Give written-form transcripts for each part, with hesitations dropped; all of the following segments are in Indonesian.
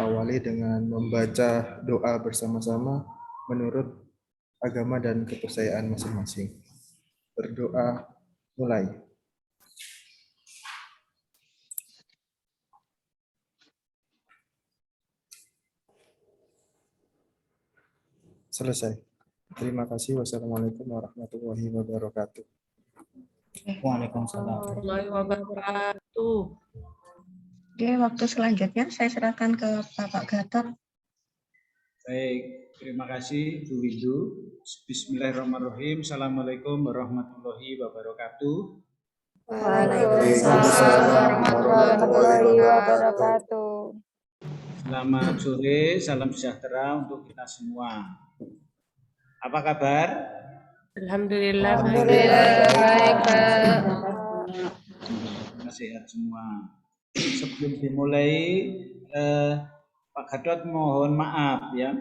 awali dengan membaca doa bersama-sama menurut agama dan kepercayaan masing-masing. Berdoa mulai. Selesai. Terima kasih. Wassalamualaikum warahmatullahi wabarakatuh. Waalaikumsalam warahmatullahi wabarakatuh. Oke, waktu selanjutnya saya serahkan ke Bapak Gatot. Baik, terima kasih Bu Windu. Bismillahirrahmanirrahim. Assalamualaikum warahmatullahi wabarakatuh. Waalaikumsalam warahmatullahi wabarakatuh. Selamat sore, salam sejahtera untuk kita semua. Apa kabar? Alhamdulillah. Baik, Pak. Sehat semua. Sebelum dimulai, Pak Gatot mohon maaf ya.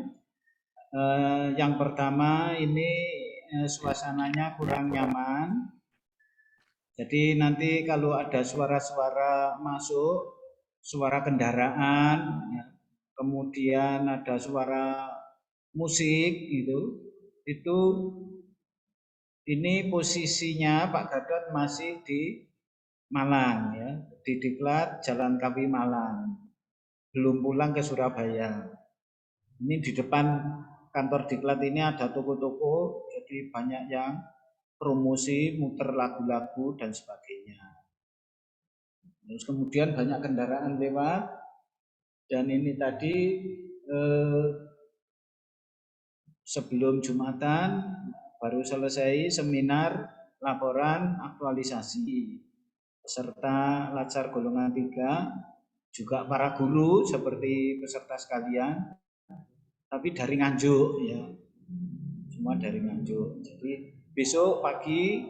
Yang pertama ini suasananya kurang nyaman. Jadi nanti kalau ada suara-suara masuk, suara kendaraan, ya, kemudian ada suara musik gitu, itu ini posisinya Pak Gatot masih di Malang ya, di Diklat Jalan Kawi Malang, belum pulang ke Surabaya. Ini di depan kantor Diklat ini ada toko-toko, jadi banyak yang promosi, muter lagu-lagu dan sebagainya. Terus kemudian banyak kendaraan lewat, dan ini tadi sebelum Jumatan baru selesai seminar laporan aktualisasi peserta Latsar golongan 3, juga para guru seperti peserta sekalian, tapi dari Nganjuk ya, semua dari Nganjuk. Jadi besok pagi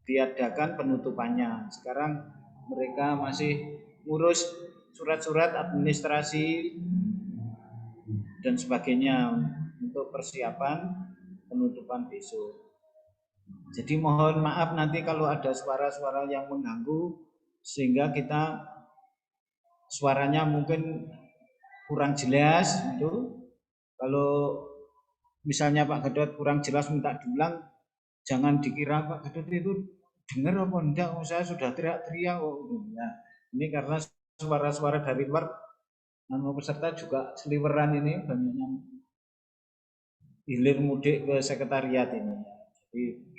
diadakan penutupannya. Sekarang mereka masih ngurus surat-surat administrasi dan sebagainya untuk persiapan penutupan besok. Jadi mohon maaf nanti kalau ada suara-suara yang mengganggu sehingga kita suaranya mungkin kurang jelas gitu. Kalau misalnya Pak Gatot kurang jelas minta diulang, jangan dikira Pak Gatot itu dengar apa enggak, saya sudah teriak-teriak kok. Nah, ini karena suara-suara dari luar, peserta juga seliweran ini banyak yang hilir mudik ke sekretariat ini. Jadi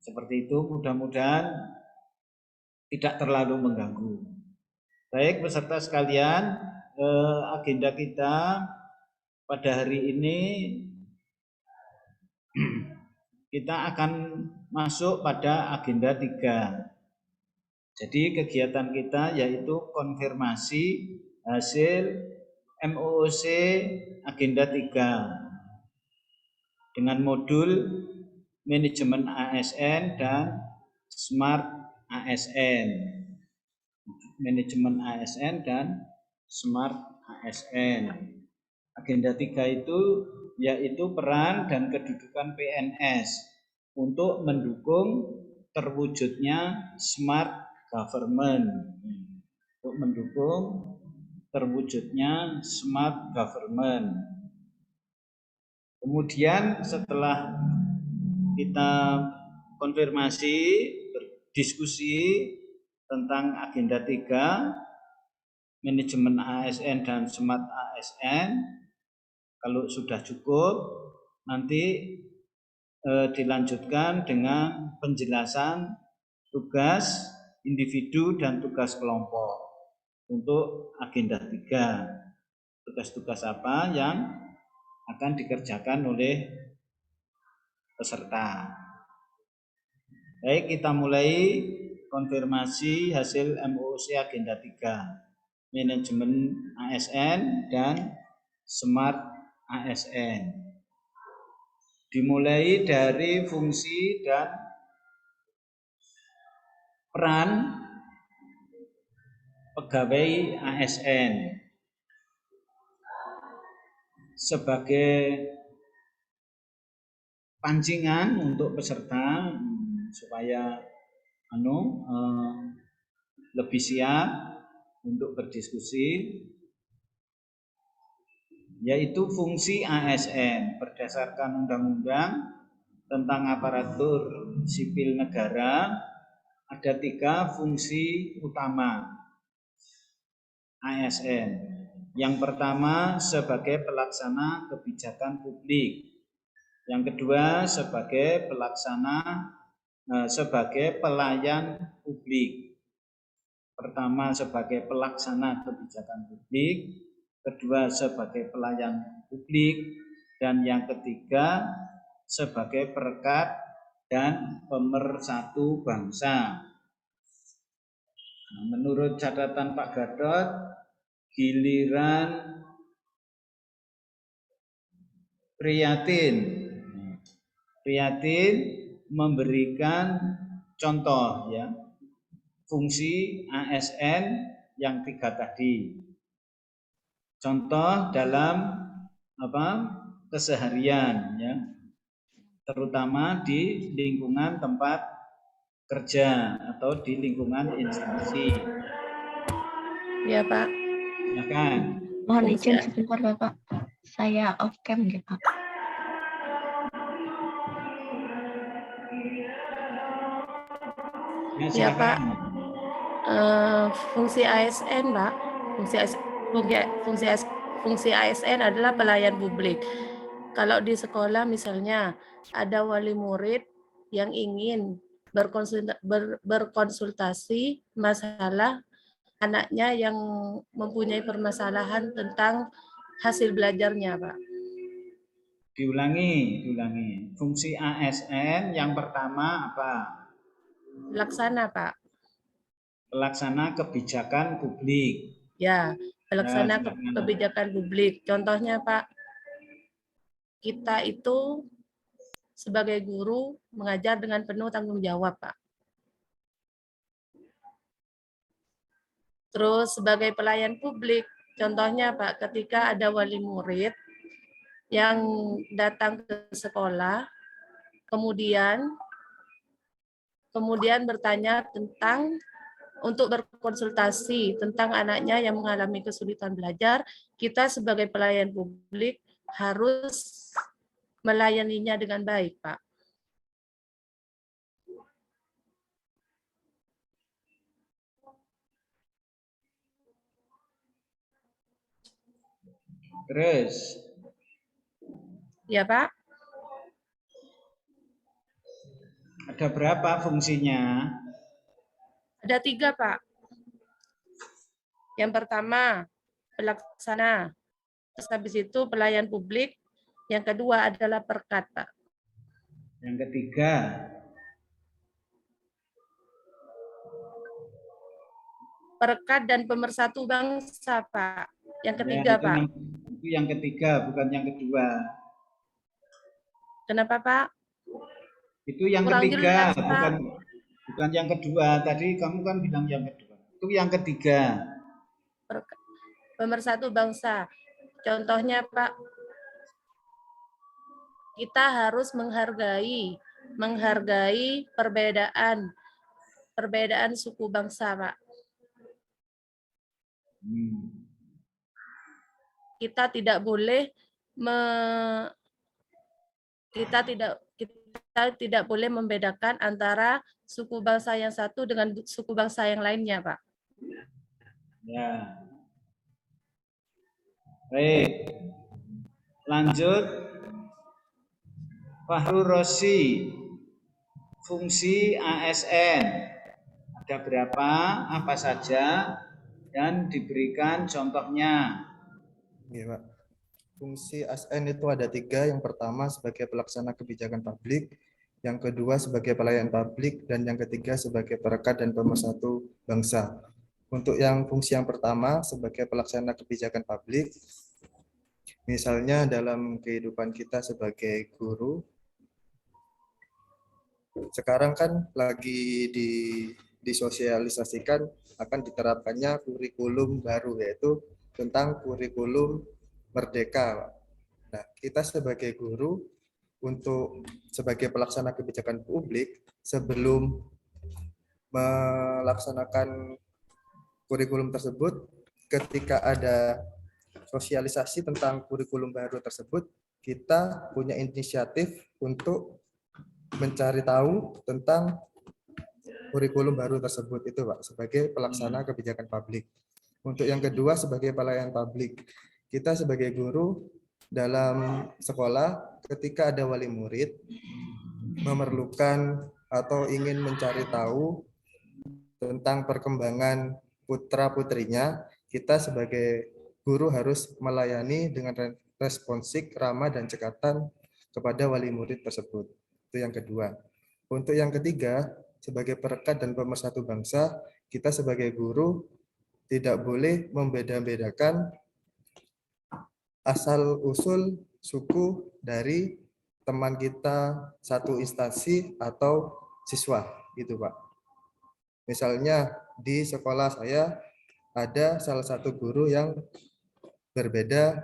seperti itu, mudah-mudahan tidak terlalu mengganggu. Baik peserta sekalian, agenda kita pada hari ini kita akan masuk pada agenda 3. Jadi kegiatan kita yaitu konfirmasi hasil MOOC agenda 3 dengan modul manajemen ASN dan Smart ASN. Manajemen ASN dan Smart ASN. Agenda 3 itu yaitu peran dan kedudukan PNS untuk mendukung terwujudnya smart government. Untuk mendukung terwujudnya smart government. Kemudian setelah kita konfirmasi, berdiskusi tentang agenda 3, manajemen ASN dan smart ASN, kalau sudah cukup, nanti dilanjutkan dengan penjelasan tugas individu dan tugas kelompok untuk agenda 3. Tugas-tugas apa yang akan dikerjakan oleh peserta. Baik, kita mulai konfirmasi hasil MOOC agenda 3, manajemen ASN dan smart ASN. Dimulai dari fungsi dan peran pegawai ASN sebagai pancingan untuk peserta supaya lebih siap untuk berdiskusi. yaitu fungsi ASN berdasarkan Undang-Undang tentang Aparatur Sipil Negara. Ada 3 fungsi utama ASN. Yang pertama sebagai pelaksana kebijakan publik. Yang kedua sebagai sebagai pelayan publik. Pertama sebagai pelaksana kebijakan publik, kedua sebagai pelayan publik, dan yang ketiga sebagai perekat dan pemersatu bangsa. Nah, menurut catatan Pak Gadot, giliran Prihatin memberikan contoh ya fungsi ASN yang 3 tadi. Contoh dalam keseharian ya, terutama di lingkungan tempat kerja atau di lingkungan instansi. Ya, Pak. Silakan. Mohon izin sebentar Bapak. Saya off cam ya Pak. Ya, Ya, Pak. silakan. Fungsi ASN, Pak. Fungsi ASN adalah pelayan publik. Kalau di sekolah misalnya ada wali murid yang ingin berkonsultasi masalah anaknya yang mempunyai permasalahan tentang hasil belajarnya, Pak. Diulangi. Fungsi ASN yang pertama apa? Pelaksana, Pak. Pelaksana kebijakan publik. Ya, pelaksana Ya, silakan. kebijakan publik. Contohnya, Pak, kita itu sebagai guru mengajar dengan penuh tanggung jawab, Pak. Terus sebagai pelayan publik, contohnya Pak, ketika ada wali murid yang datang ke sekolah, kemudian bertanya tentang untuk berkonsultasi tentang anaknya yang mengalami kesulitan belajar, kita sebagai pelayan publik harus melayaninya dengan baik, Pak. Terus, Ya, Pak. ada berapa fungsinya? Ada 3, Pak. Yang pertama, pelaksana. Terus habis itu pelayan publik. Yang kedua adalah perekat, Pak. Yang ketiga, Perekat dan pemersatu bangsa, Pak. Yang ketiga, Pak. Itu yang ketiga, bukan yang kedua. Kenapa, Pak? Itu yang Kurang ketiga, jelas, Pak. bukan yang kedua. Tadi kamu kan bilang yang kedua. Itu yang ketiga. Pemersatu bangsa. Contohnya, Pak, kita harus menghargai perbedaan suku bangsa, Pak. Kita tidak boleh membedakan antara suku bangsa yang satu dengan suku bangsa yang lainnya, Pak. Ya. Baik. Lanjut. Fahru Rosi. Fungsi ASN. Ada berapa? Apa saja? Dan diberikan contohnya. Iya, Pak. Fungsi ASN itu ada 3. Yang pertama sebagai pelaksana kebijakan publik, yang kedua sebagai pelayan publik, dan yang ketiga sebagai perekat dan pemersatu bangsa. Untuk yang fungsi yang pertama sebagai pelaksana kebijakan publik, misalnya dalam kehidupan kita sebagai guru, sekarang kan lagi disosialisasikan akan diterapkannya kurikulum baru, yaitu tentang kurikulum merdeka. Nah, kita sebagai guru untuk sebagai pelaksana kebijakan publik, sebelum melaksanakan kurikulum tersebut, ketika ada sosialisasi tentang kurikulum baru tersebut, kita punya inisiatif untuk mencari tahu tentang kurikulum baru tersebut itu Pak, sebagai pelaksana kebijakan publik. Untuk yang kedua sebagai pelayan publik, kita sebagai guru dalam sekolah ketika ada wali murid memerlukan atau ingin mencari tahu tentang perkembangan putra-putrinya, kita sebagai guru harus melayani dengan responsif, ramah, dan cekatan kepada wali murid tersebut. Itu yang kedua. Untuk yang ketiga, sebagai perekat dan pemersatu bangsa, kita sebagai guru tidak boleh membeda-bedakan asal-usul suku dari teman kita satu instansi atau siswa, gitu Pak. Misalnya di sekolah saya ada salah satu guru yang berbeda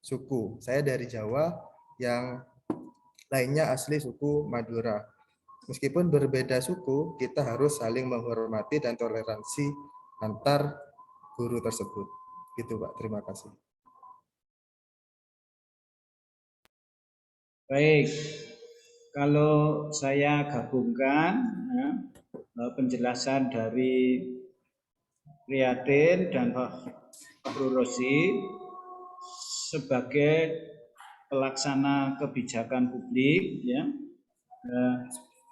suku. Saya dari Jawa, yang lainnya asli suku Madura. Meskipun berbeda suku, kita harus saling menghormati dan toleransi antar guru tersebut. Gitu Pak, terima kasih. Baik, kalau saya gabungkan ya, penjelasan dari Prihatin dan Pak Rosi sebagai pelaksana kebijakan publik, ya,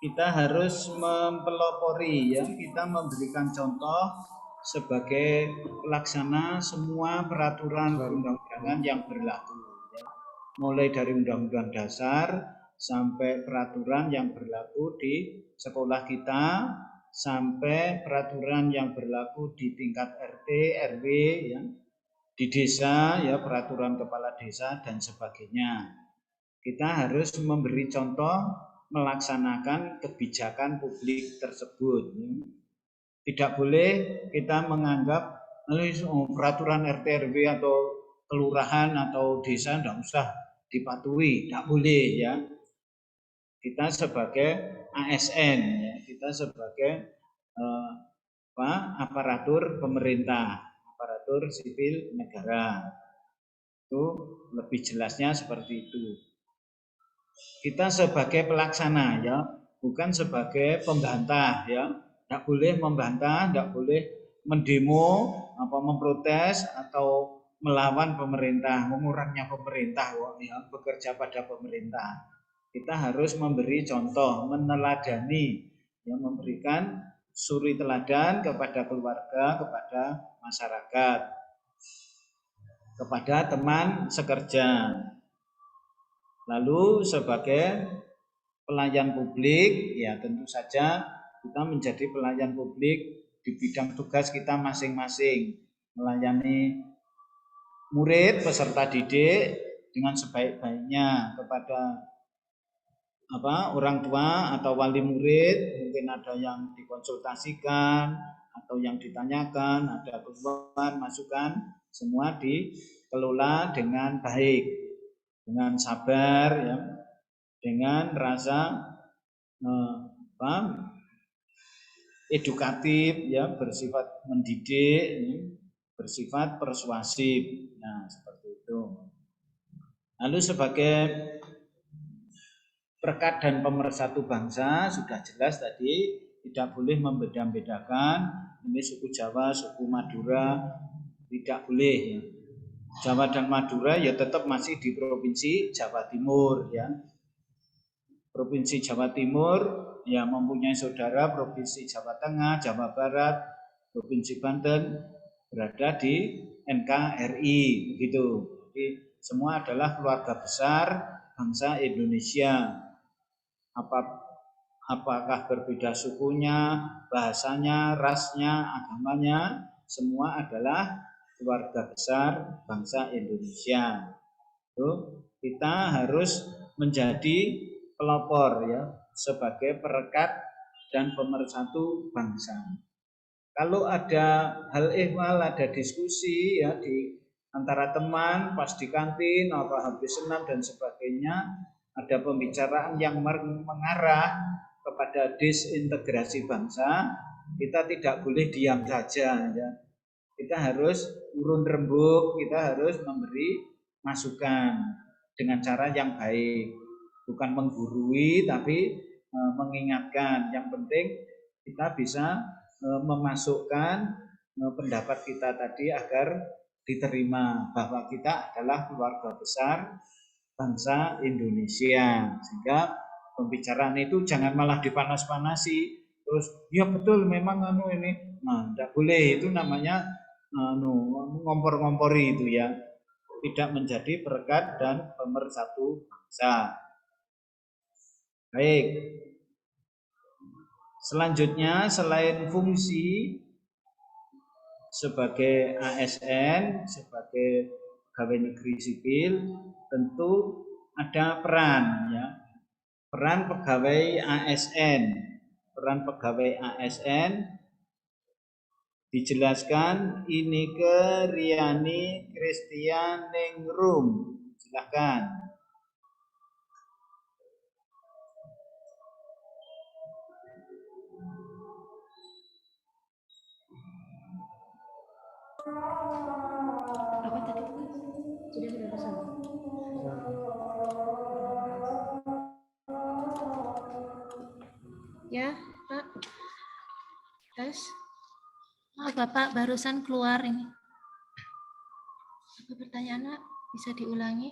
kita harus mempelopori, ya, kita memberikan contoh sebagai pelaksana semua peraturan perundang-undangan yang berlaku. Mulai dari Undang-Undang Dasar sampai peraturan yang berlaku di sekolah kita, sampai peraturan yang berlaku di tingkat RT, RW, ya, di desa, ya, peraturan kepala desa dan sebagainya. Kita harus memberi contoh melaksanakan kebijakan publik tersebut. Tidak boleh kita menganggap peraturan RT, RW atau kelurahan atau desa tidak usah dipatuhi, tidak boleh, ya. Kita sebagai ASN, ya, kita sebagai aparatur pemerintah, aparatur sipil negara, itu lebih jelasnya seperti itu. Kita sebagai pelaksana, ya, bukan sebagai pembantah, ya. Tidak boleh membantah, tidak boleh mendemo, memprotes atau melawan pemerintah, mengurangnya pemerintah, ya, bekerja pada pemerintah. Kita harus memberi contoh, meneladani, ya, memberikan suri teladan kepada keluarga, kepada masyarakat, kepada teman sekerja. Lalu sebagai pelayan publik, ya, tentu saja kita menjadi pelayan publik di bidang tugas kita masing-masing, melayani murid, peserta didik dengan sebaik-baiknya kepada orang tua atau wali murid. Mungkin ada yang dikonsultasikan atau yang ditanyakan, ada keluhan, masukan, semua dikelola dengan baik, dengan sabar, ya, dengan rasa edukatif, ya, bersifat mendidik, ya, bersifat persuasif. Nah, seperti itu. Lalu sebagai perekat dan pemersatu bangsa sudah jelas tadi, tidak boleh membeda-bedakan ini suku Jawa, suku Madura, tidak boleh, ya. Jawa dan Madura ya tetap masih di Provinsi Jawa Timur, ya. Provinsi Jawa Timur ya mempunyai saudara Provinsi Jawa Tengah, Jawa Barat, Provinsi Banten berada di NKRI, begitu. Jadi semua adalah keluarga besar bangsa Indonesia. Apakah berbeda sukunya, bahasanya, rasnya, agamanya, semua adalah keluarga besar bangsa Indonesia. Kita harus menjadi pelopor, ya, sebagai perekat dan pemersatu bangsa. Kalau ada hal ehwal, ada diskusi, ya, di antara teman pas di kantin atau habis senam dan sebagainya, ada pembicaraan yang mengarah kepada disintegrasi bangsa, kita tidak boleh diam saja, ya. kita harus urun rembuk, kita harus memberi masukan dengan cara yang baik, bukan menggurui tapi mengingatkan. Yang penting kita bisa memasukkan pendapat kita tadi agar diterima bahwa kita adalah keluarga besar bangsa Indonesia, sehingga pembicaraan itu jangan malah dipanas-panasi terus ya betul memang ini, nah tidak boleh, itu namanya ngompor-ngompori itu ya, tidak menjadi berkat dan pemersatu bangsa. Baik, selanjutnya selain fungsi sebagai ASN, sebagai pegawai negeri sipil, tentu ada peran ya. Peran pegawai ASN. Peran pegawai ASN dijelaskan Inike Riani Christian Ningrum. Silakan. Apa tadi? Sudah pesan. Ya, Pak. Tes. Oh, Bapak barusan keluar ini. Apa pertanyaannya? Bisa diulangi?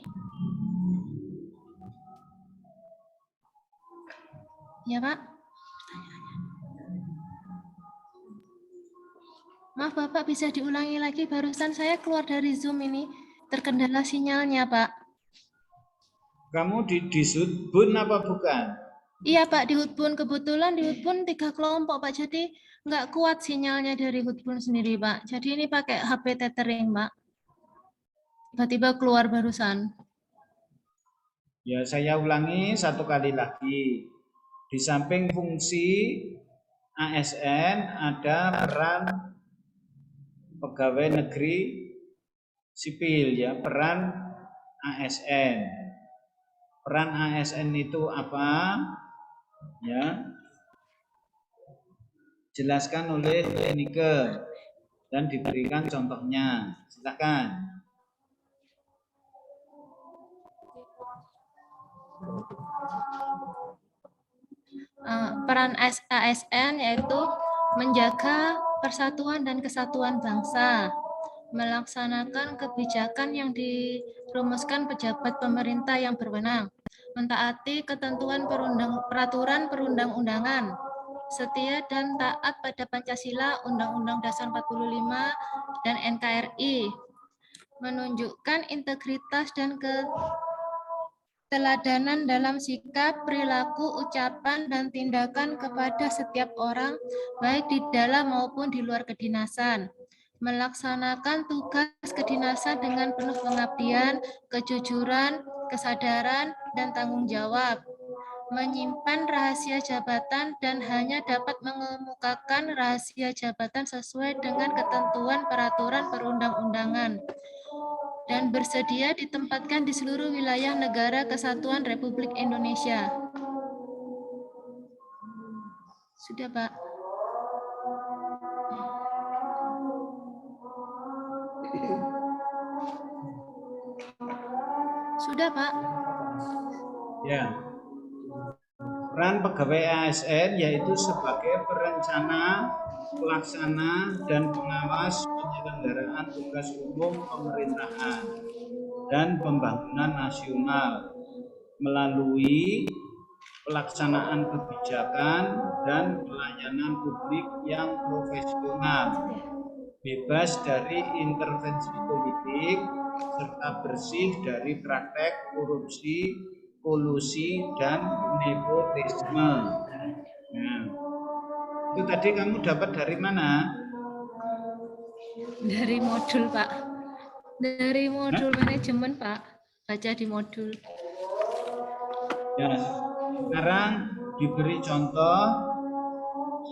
Ya, Pak. Maaf Bapak, bisa diulangi lagi, barusan saya keluar dari Zoom ini, terkendala sinyalnya Pak. Kamu di Hutbun apa bukan? Iya Pak, di Hutbun, kebetulan di Hutbun 3 kelompok Pak, jadi nggak kuat sinyalnya dari Hutbun sendiri Pak. Jadi ini pakai HP tethering Pak. Tiba-tiba keluar barusan. Ya, saya ulangi satu kali lagi. Di samping fungsi ASN ada peran pegawai negeri sipil ya, peran ASN. Peran ASN itu apa? Ya. Jelaskan oleh Nike dan diberikan contohnya. Silakan. Peran ASN yaitu menjaga persatuan dan kesatuan bangsa, melaksanakan kebijakan yang dirumuskan pejabat pemerintah yang berwenang, mentaati ketentuan peraturan perundang-undangan, setia dan taat pada Pancasila, Undang-Undang Dasar 45, dan NKRI, menunjukkan integritas dan keteladanan dalam sikap, perilaku, ucapan, dan tindakan kepada setiap orang, baik di dalam maupun di luar kedinasan. Melaksanakan tugas kedinasan dengan penuh pengabdian, kejujuran, kesadaran, dan tanggung jawab. Menyimpan rahasia jabatan dan hanya dapat mengemukakan rahasia jabatan sesuai dengan ketentuan peraturan perundang-undangan. Dan bersedia ditempatkan di seluruh wilayah negara kesatuan Republik Indonesia. Sudah, Pak. Sudah, Pak. Ya. Peran pegawai ASN yaitu sebagai perencana, pelaksana, dan pengawas penyelenggaraan tugas umum pemerintahan dan pembangunan nasional melalui pelaksanaan kebijakan dan pelayanan publik yang profesional, bebas dari intervensi politik, serta bersih dari praktek korupsi, kolusi, dan nepotisme. Nah, itu tadi kamu dapat dari mana? Dari modul, Pak. Dari modul manajemen, Pak. Baca di modul. Ya, sekarang diberi contoh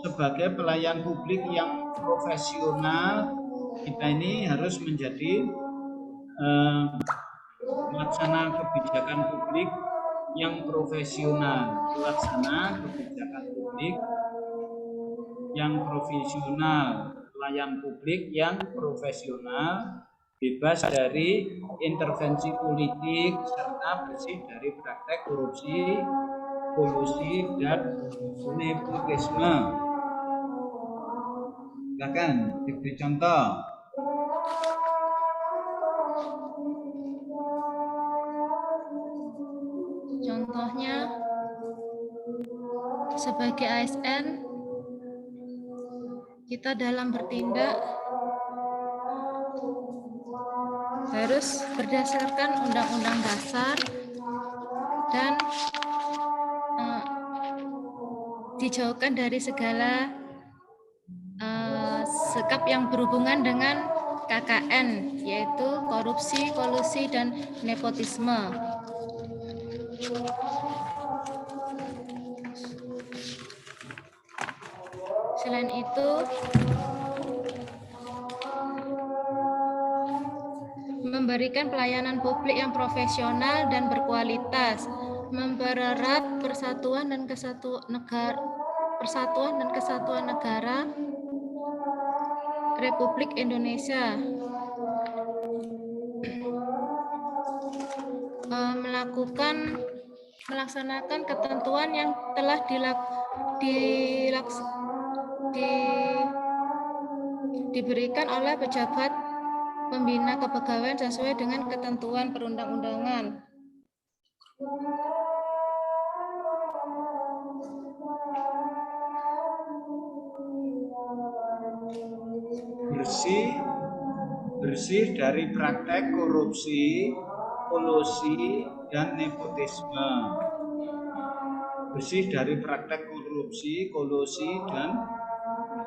sebagai pelayan publik yang profesional, kita ini harus menjadi pelaksana kebijakan publik yang profesional, pelaksana kebijakan publik yang profesional, pelayan publik yang profesional, bebas dari intervensi politik, serta bersih dari praktek korupsi, kolusi, dan nepotisme. Silakan diberi contoh. Contohnya, sebagai ASN, kita dalam bertindak harus berdasarkan Undang-Undang Dasar dan dijauhkan dari segala sikap yang berhubungan dengan KKN, yaitu korupsi, kolusi, dan nepotisme. Selain itu, memberikan pelayanan publik yang profesional dan berkualitas, mempererat persatuan dan kesatuan negara Republik Indonesia, melaksanakan ketentuan yang telah diberikan oleh pejabat pembina kepegawaian sesuai dengan ketentuan perundang-undangan. Bersih dari praktek korupsi, kolusi, dan nepotisme. Bersih dari praktek korupsi, kolusi, dan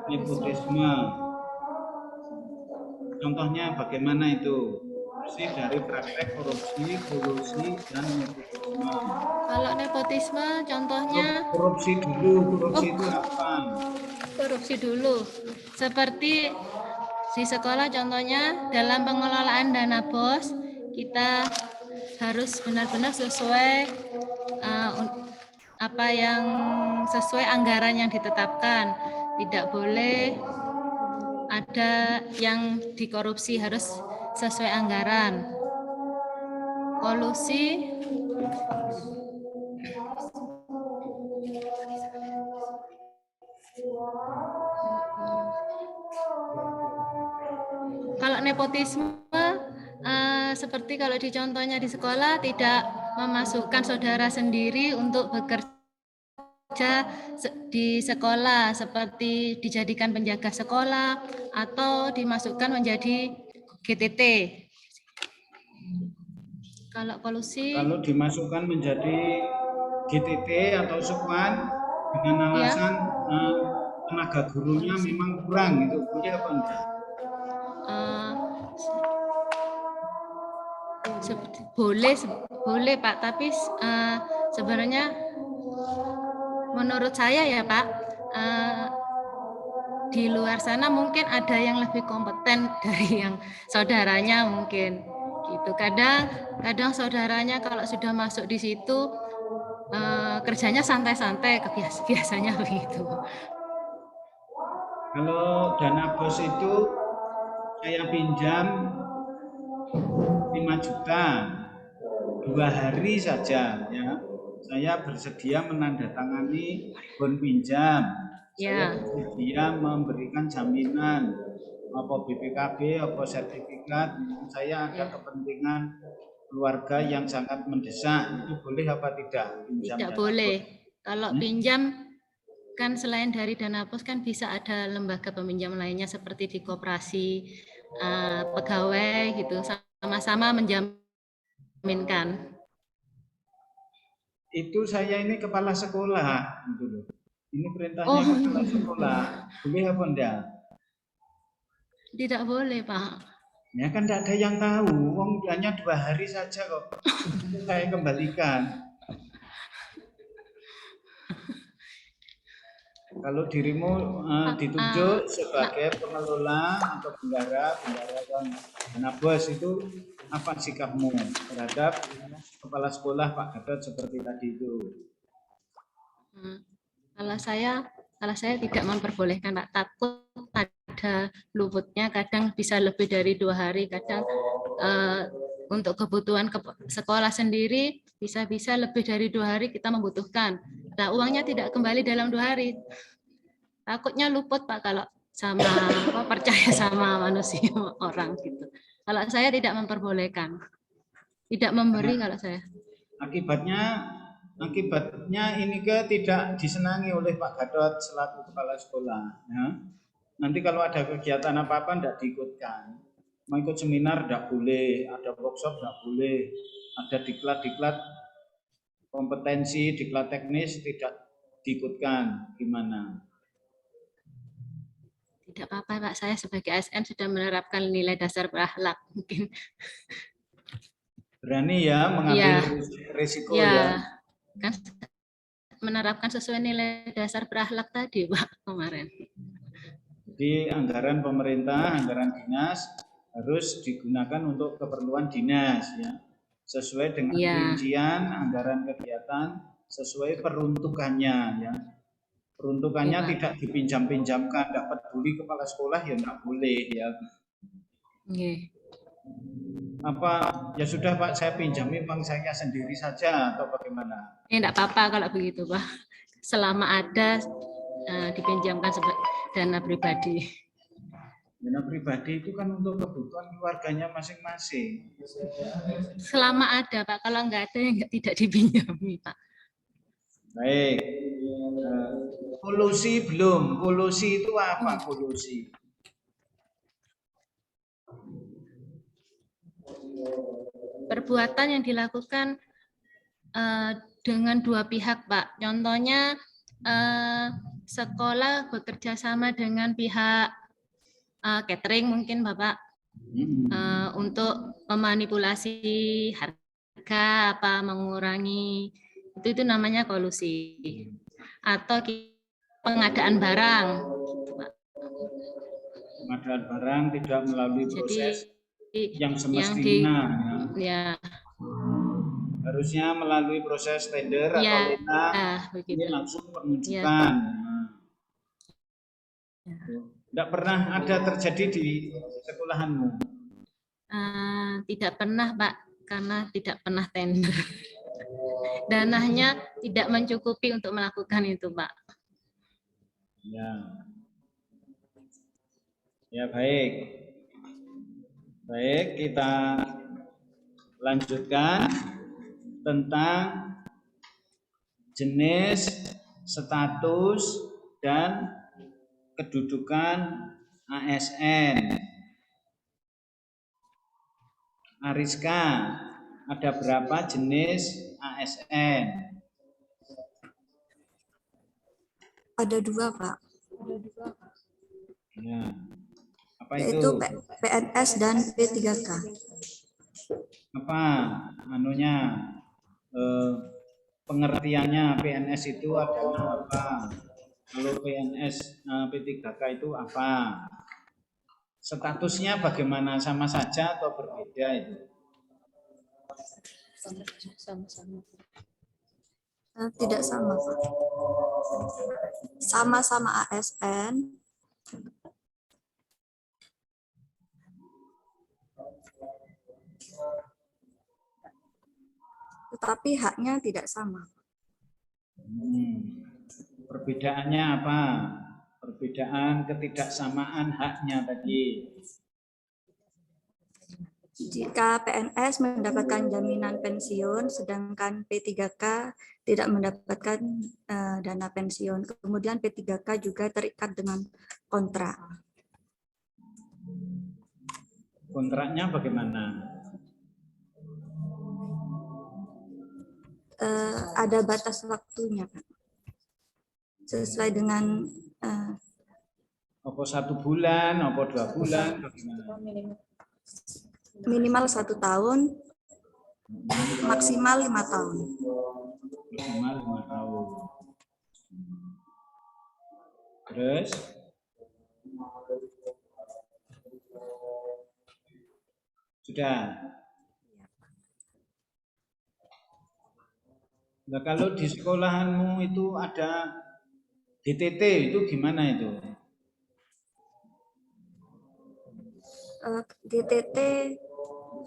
nepotisme. Contohnya bagaimana itu? Bersih dari praktek korupsi, kolusi, dan nepotisme. Kalau nepotisme, contohnya korupsi dulu. Korupsi itu apa? Korupsi dulu. Seperti di sekolah, contohnya dalam pengelolaan dana BOS, kita harus benar-benar sesuai apa yang sesuai anggaran yang ditetapkan. Tidak boleh ada yang dikorupsi, harus sesuai anggaran. Kolusi, kalau nepotisme seperti kalau di contohnya di sekolah, tidak memasukkan saudara sendiri untuk bekerja di sekolah, seperti dijadikan penjaga sekolah atau dimasukkan menjadi GTT. Kalau kolusi, kalau dimasukkan menjadi GTT atau Sukman dengan alasan tenaga gurunya memang kurang, itu boleh apa enggak? Boleh Pak, tapi sebenarnya menurut saya ya Pak, di luar sana mungkin ada yang lebih kompeten dari yang saudaranya mungkin gitu. Kadang saudaranya kalau sudah masuk di situ kerjanya santai-santai, biasanya begitu. Kalau dana BOS itu saya pinjam 5 juta 2 hari saja ya. Saya bersedia menandatangani bon pinjam. Ya. Saya bersedia memberikan jaminan apa BPKB, apa sertifikat. Saya ada kepentingan keluarga yang sangat mendesak. Itu boleh apa tidak? Pinjam tidak boleh. Kalau pinjam kan selain dari dana BOS kan bisa ada lembaga peminjam lainnya seperti di koperasi pegawai gitu, sama-sama menjaminkan. Itu saya ini kepala sekolah gitu loh. Ini perintahnya kepala sekolah. Boleh apa enggak? Tidak boleh, Pak. Ya kan tidak ada yang tahu. Wong hanya 2 hari saja kok. Saya kembalikan. Kalau dirimu ditunjuk sebagai pengelola atau bendahara dana BOS, itu apa sikapmu terhadap kepala sekolah Pak Gatot seperti tadi itu? Kalau saya tidak memperbolehkan Pak, takut ada luputnya, kadang bisa lebih dari 2 hari, kadang untuk kebutuhan sekolah sendiri bisa-bisa lebih dari 2 hari kita membutuhkan. Nah, uangnya tidak kembali dalam 2 hari. Takutnya luput Pak kalau sama percaya sama manusia orang gitu. Kalau saya tidak memperbolehkan, tidak memberi kalau saya. Akibatnya ini tidak disenangi oleh Pak Gatot selaku kepala sekolah. Ya. Nanti kalau ada kegiatan apa-apa tidak diikutkan. Mau ikut seminar tidak boleh, ada workshop tidak boleh, ada diklat-diklat kompetensi, diklat teknis tidak diikutkan. Gimana? Tidak apa-apa Pak, saya sebagai ASN sudah menerapkan nilai dasar berakhlak mungkin. Berani ya mengambil risiko ya. Kan menerapkan sesuai nilai dasar berakhlak tadi Pak kemarin. Jadi anggaran pemerintah, anggaran dinas harus digunakan untuk keperluan dinas ya. Sesuai dengan rincian anggaran kegiatan sesuai peruntukannya ya. Peruntukannya tidak dipinjam-pinjamkan, tidak peduli kepala sekolah ya tidak boleh ya. Apa ya sudah Pak, saya pinjami uang saya sendiri saja atau bagaimana? Tidak apa-apa kalau begitu Pak, selama ada dipinjamkan sebagai dana pribadi. Dana pribadi itu kan untuk kebutuhan keluarganya masing-masing. Selama ada Pak, kalau nggak ada ya tidak dipinjami Pak. Baik, kolusi belum. Kolusi itu apa kolusi? Perbuatan yang dilakukan dengan 2 pihak Pak. Contohnya sekolah bekerja sama dengan pihak catering mungkin Bapak untuk memanipulasi harga apa mengurangi itu namanya kolusi. Atau pengadaan barang. Pengadaan barang tidak melalui proses yang semestinya. Harusnya melalui proses tender atau ini langsung penunjukan. Tidak pernah ada terjadi di sekolahanmu? Tidak pernah Pak, karena tidak pernah tender. Dananya tidak mencukupi untuk melakukan itu Pak. Ya baik. Baik, kita lanjutkan tentang jenis, status, dan kedudukan ASN. Ariska, ada berapa jenis ASN? Ada 2 Pak. Ya. Apa Yaitu itu? PNS dan P3K. Apa anunya? Pengertiannya PNS itu adalah apa? Kalau PNS P3K itu apa? Statusnya bagaimana? Sama saja atau berbeda itu? Sama-sama. Tidak sama Pak. Sama-sama ASN. Tetapi haknya tidak sama. Perbedaannya apa? Perbedaan ketidaksamaan haknya tadi. Jika PNS mendapatkan jaminan pensiun, sedangkan P3K tidak mendapatkan dana pensiun. Kemudian P3K juga terikat dengan kontrak. Kontraknya bagaimana? Ada batas waktunya, Pak. Sesuai dengan apa 1 bulan, apa 2 bulan, bagaimana? Minimal 1 tahun, maksimal 5 tahun. Maksimal 5 tahun. Terus? Sudah. Nah, kalau di sekolahanmu itu ada DTT, itu gimana itu? GTT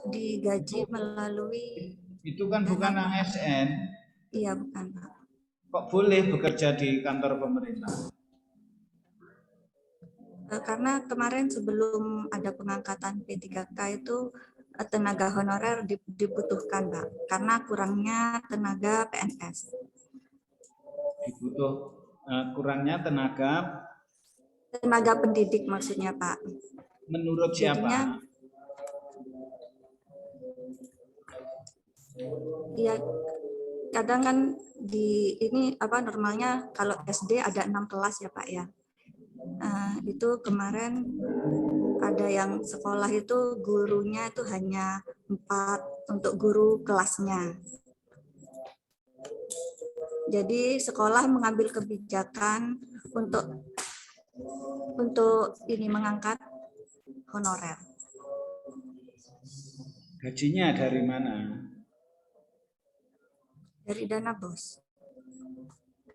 digaji melalui, Itu kan bukan ASN. iya bukan Pak. Kok boleh bekerja di kantor pemerintah? Karena kemarin sebelum ada pengangkatan P3K itu tenaga honorer dibutuhkan Pak, karena kurangnya tenaga PNS. Kurangnya tenaga Pendidik maksudnya Pak. menurut siapa? Jadinya, ya kadang kan di ini normalnya kalau SD ada 6 kelas ya Pak ya. Itu kemarin ada yang sekolah itu gurunya itu hanya 4 untuk guru kelasnya. Jadi sekolah mengambil kebijakan untuk ini mengangkat honorer. Gajinya dari mana? Dari dana BOS.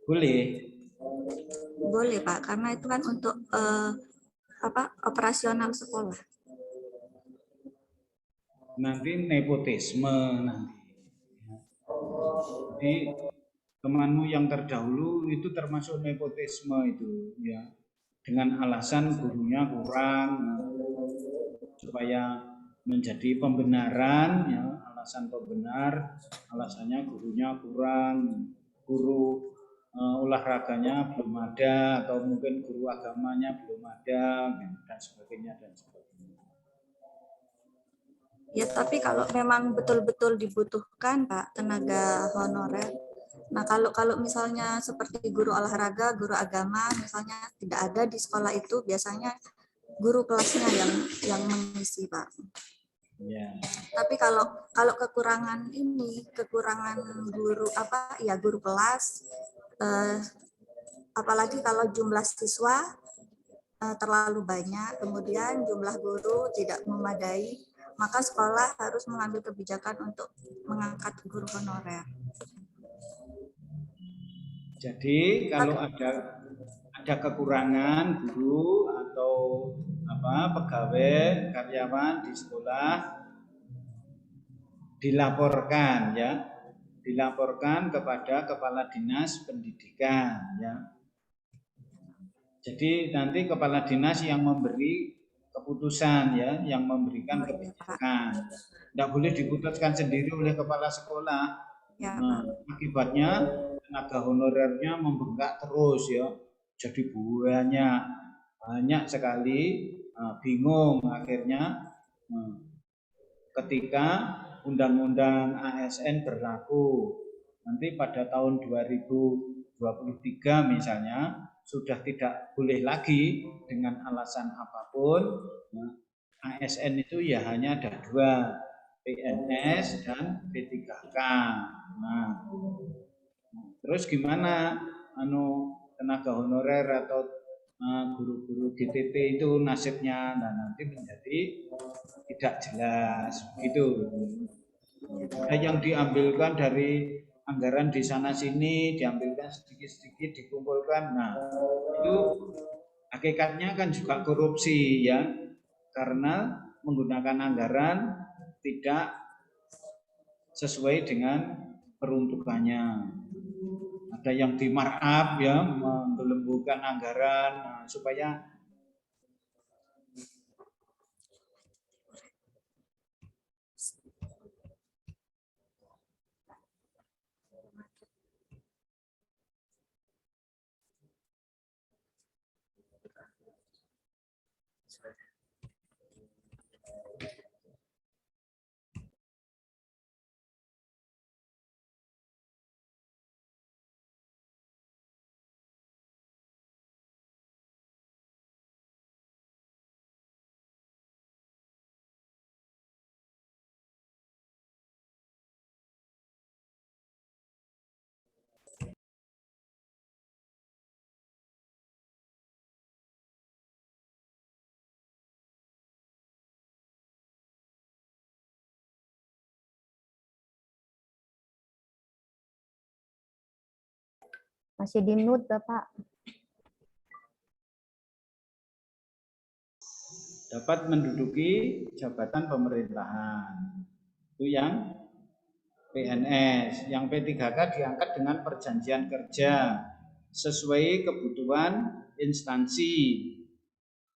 Boleh. Boleh Pak, karena itu kan untuk operasional sekolah. Nanti nepotisme nanti. Jadi temanmu yang terdahulu itu termasuk nepotisme itu ya. Dengan alasan gurunya kurang supaya menjadi pembenaran ya, alasan pembenar, alasannya gurunya kurang, guru olahraganya belum ada, atau mungkin guru agamanya belum ada, dan sebagainya dan sebagainya. Ya, tapi kalau memang betul-betul dibutuhkan Pak tenaga honorer. Nah, kalau misalnya seperti guru olahraga, guru agama misalnya tidak ada di sekolah itu, biasanya guru kelasnya yang mengisi Pak. Ya. Tapi kalau kekurangan guru guru kelas, apalagi kalau jumlah siswa terlalu banyak, kemudian jumlah guru tidak memadai, maka sekolah harus mengambil kebijakan untuk mengangkat guru honorer. Jadi kalau ada kekurangan guru atau pegawai karyawan di sekolah dilaporkan kepada kepala dinas pendidikan ya. Jadi nanti kepala dinas yang memberi keputusan ya, yang memberikan kebijakan. Tidak boleh diputuskan sendiri oleh kepala sekolah. Nah, akibatnya tenaga honorernya membengkak terus ya. Jadi banyak sekali, bingung akhirnya ketika Undang-Undang ASN berlaku. Nanti pada tahun 2023 misalnya sudah tidak boleh lagi dengan alasan apapun. ASN itu ya hanya ada 2, PNS dan P3K. Nah, terus gimana tenaga honorer atau guru-guru GTT itu nasibnya? Nah, nanti menjadi tidak jelas gitu. Yang diambilkan dari anggaran di sana sini, diambilkan sedikit-sedikit dikumpulkan. Nah, itu hakikatnya kan juga korupsi ya, karena menggunakan anggaran tidak sesuai dengan peruntukannya. Ada yang di markup ya, menggelembungkan anggaran supaya Masih di mute, Bapak. dapat menduduki jabatan pemerintahan. Itu yang PNS. Yang P3K diangkat dengan perjanjian kerja sesuai kebutuhan instansi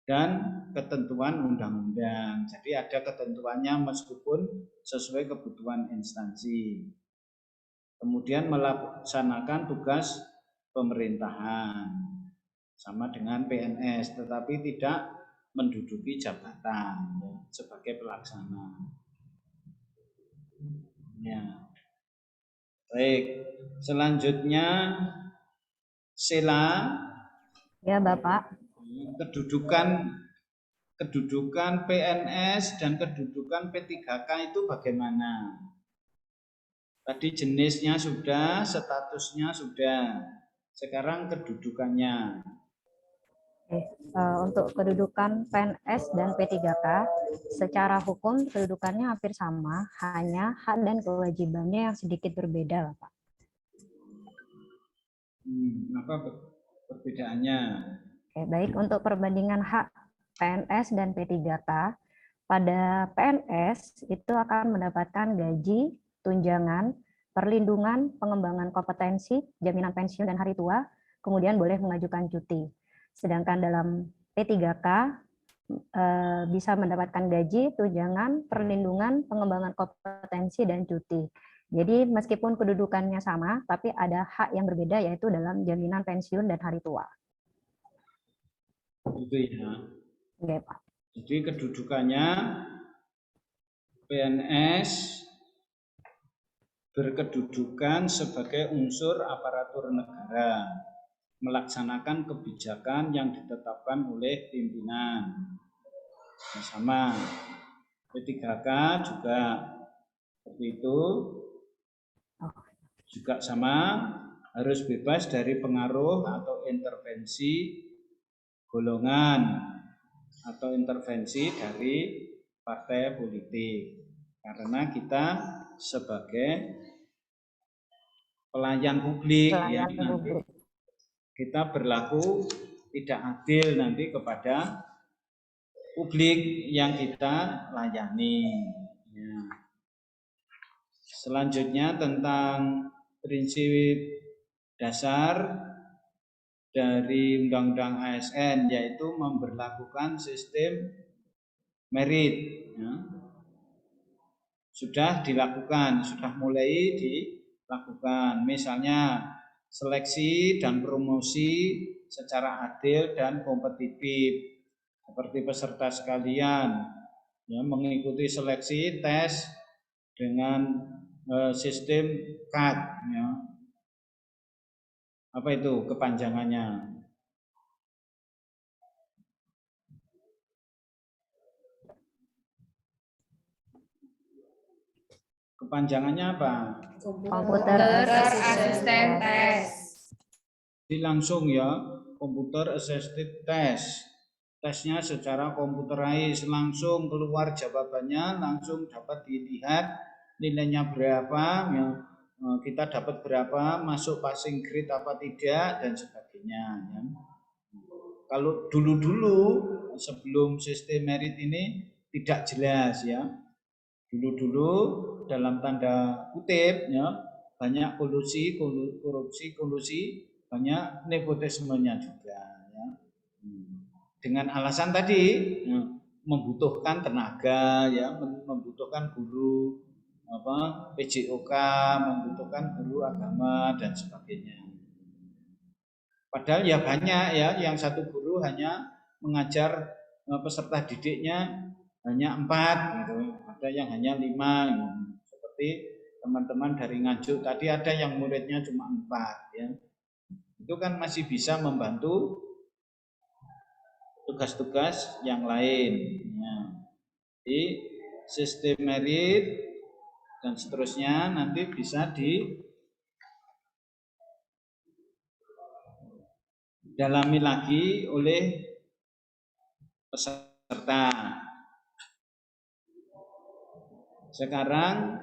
dan ketentuan undang-undang. Jadi ada ketentuannya meskipun sesuai kebutuhan instansi. Kemudian melaksanakan tugas pemerintahan sama dengan PNS, tetapi tidak menduduki jabatan ya, sebagai pelaksana. Ya. Baik, selanjutnya Sela. Ya, Bapak. Kedudukan PNS dan kedudukan P3K itu bagaimana? Tadi jenisnya sudah, statusnya sudah. Sekarang kedudukannya. Untuk kedudukan PNS dan P3K, secara hukum kedudukannya hampir sama, hanya hak dan kewajibannya yang sedikit berbeda, Bapak. Apa perbedaannya? Oke, baik, untuk perbandingan hak PNS dan P3K, pada PNS itu akan mendapatkan gaji, tunjangan, perlindungan, pengembangan kompetensi, jaminan pensiun dan hari tua, kemudian boleh mengajukan cuti. Sedangkan dalam P3K bisa mendapatkan gaji, tunjangan, perlindungan, pengembangan kompetensi, dan cuti. Jadi meskipun kedudukannya sama, tapi ada hak yang berbeda, yaitu dalam jaminan pensiun dan hari tua. Itu ya. Oke, Pak. Jadi kedudukannya PNS berkedudukan sebagai unsur aparatur negara, melaksanakan kebijakan yang ditetapkan oleh pimpinan. Sama P3K juga seperti itu, juga sama, harus bebas dari pengaruh atau intervensi golongan atau intervensi dari partai politik, karena kita sebagai pelayan publik ya, nanti kita berlaku tidak adil nanti kepada publik yang kita layani ya. Selanjutnya tentang prinsip dasar dari Undang-Undang ASN, yaitu memberlakukan sistem merit ya. Sudah dilakukan, sudah mulai dilakukan, misalnya seleksi dan promosi secara adil dan kompetitif, seperti peserta sekalian ya, mengikuti seleksi tes dengan sistem CAT ya. Apa itu kepanjangannya? Kepanjangannya apa? Komputer Assistant Test. Jadi langsung ya, Computer Assisted Test. Tesnya secara komputerized, langsung keluar jawabannya, langsung dapat dilihat nilainya berapa ya. Kita dapat berapa, masuk passing grade apa tidak, dan sebagainya ya. Kalau dulu-dulu sebelum sistem merit ini tidak jelas ya, dulu-dulu dalam tanda kutip ya, banyak korupsi, banyak nepotismenya juga ya. Dengan alasan tadi ya, membutuhkan tenaga ya, membutuhkan guru PJOK, membutuhkan guru agama dan sebagainya. Padahal ya banyak ya, yang satu guru hanya mengajar peserta didiknya hanya 4 gitu, ada yang hanya 5 gitu. Seperti teman-teman dari Nganjuk tadi, ada yang muridnya cuma 4 ya. Itu kan masih bisa membantu tugas-tugas yang lain ya. Jadi sistem merit dan seterusnya nanti bisa didalami lagi oleh peserta. Sekarang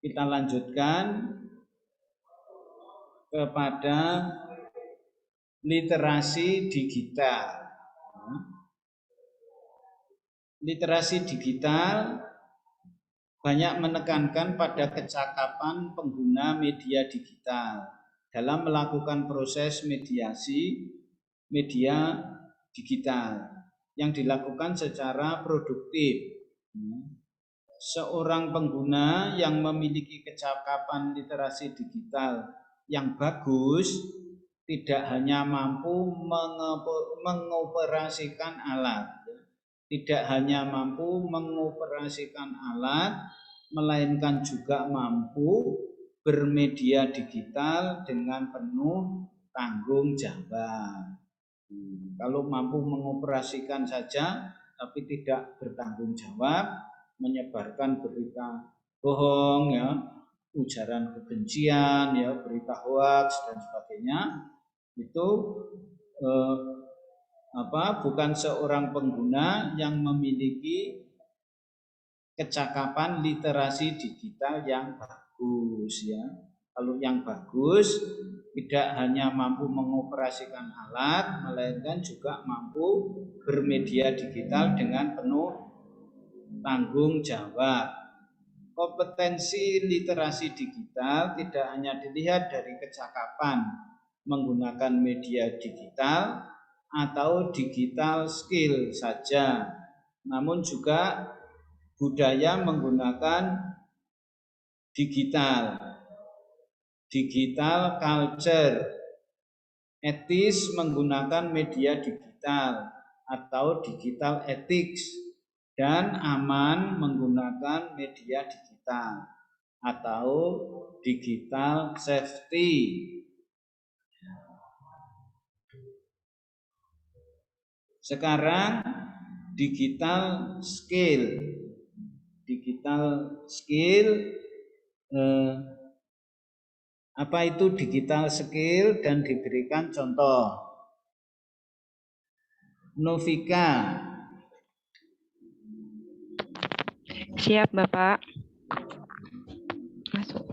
kita lanjutkan kepada literasi digital. literasi digital banyak menekankan pada kecakapan pengguna media digital dalam melakukan proses mediasi media digital yang dilakukan secara produktif. Seorang pengguna yang memiliki kecakapan literasi digital yang bagus tidak hanya mampu mengoperasikan alat, melainkan juga mampu bermedia digital dengan penuh tanggung jawab. Kalau mampu mengoperasikan saja tapi tidak bertanggung jawab, menyebarkan berita bohong, ya, ujaran kebencian, ya, berita hoax dan sebagainya, itu bukan seorang pengguna yang memiliki kecakapan literasi digital yang bagus, ya. Kalau yang bagus tidak hanya mampu mengoperasikan alat, melainkan juga mampu bermedia digital dengan penuh tanggung jawab. Kompetensi literasi digital tidak hanya dilihat dari kecakapan menggunakan media digital atau digital skill saja, namun juga budaya menggunakan digital culture, etis menggunakan media digital atau digital ethics, dan aman menggunakan media digital atau digital safety. Sekarang digital skill apa itu digital skill dan diberikan contoh. Novika. Siap, Bapak. Masuk.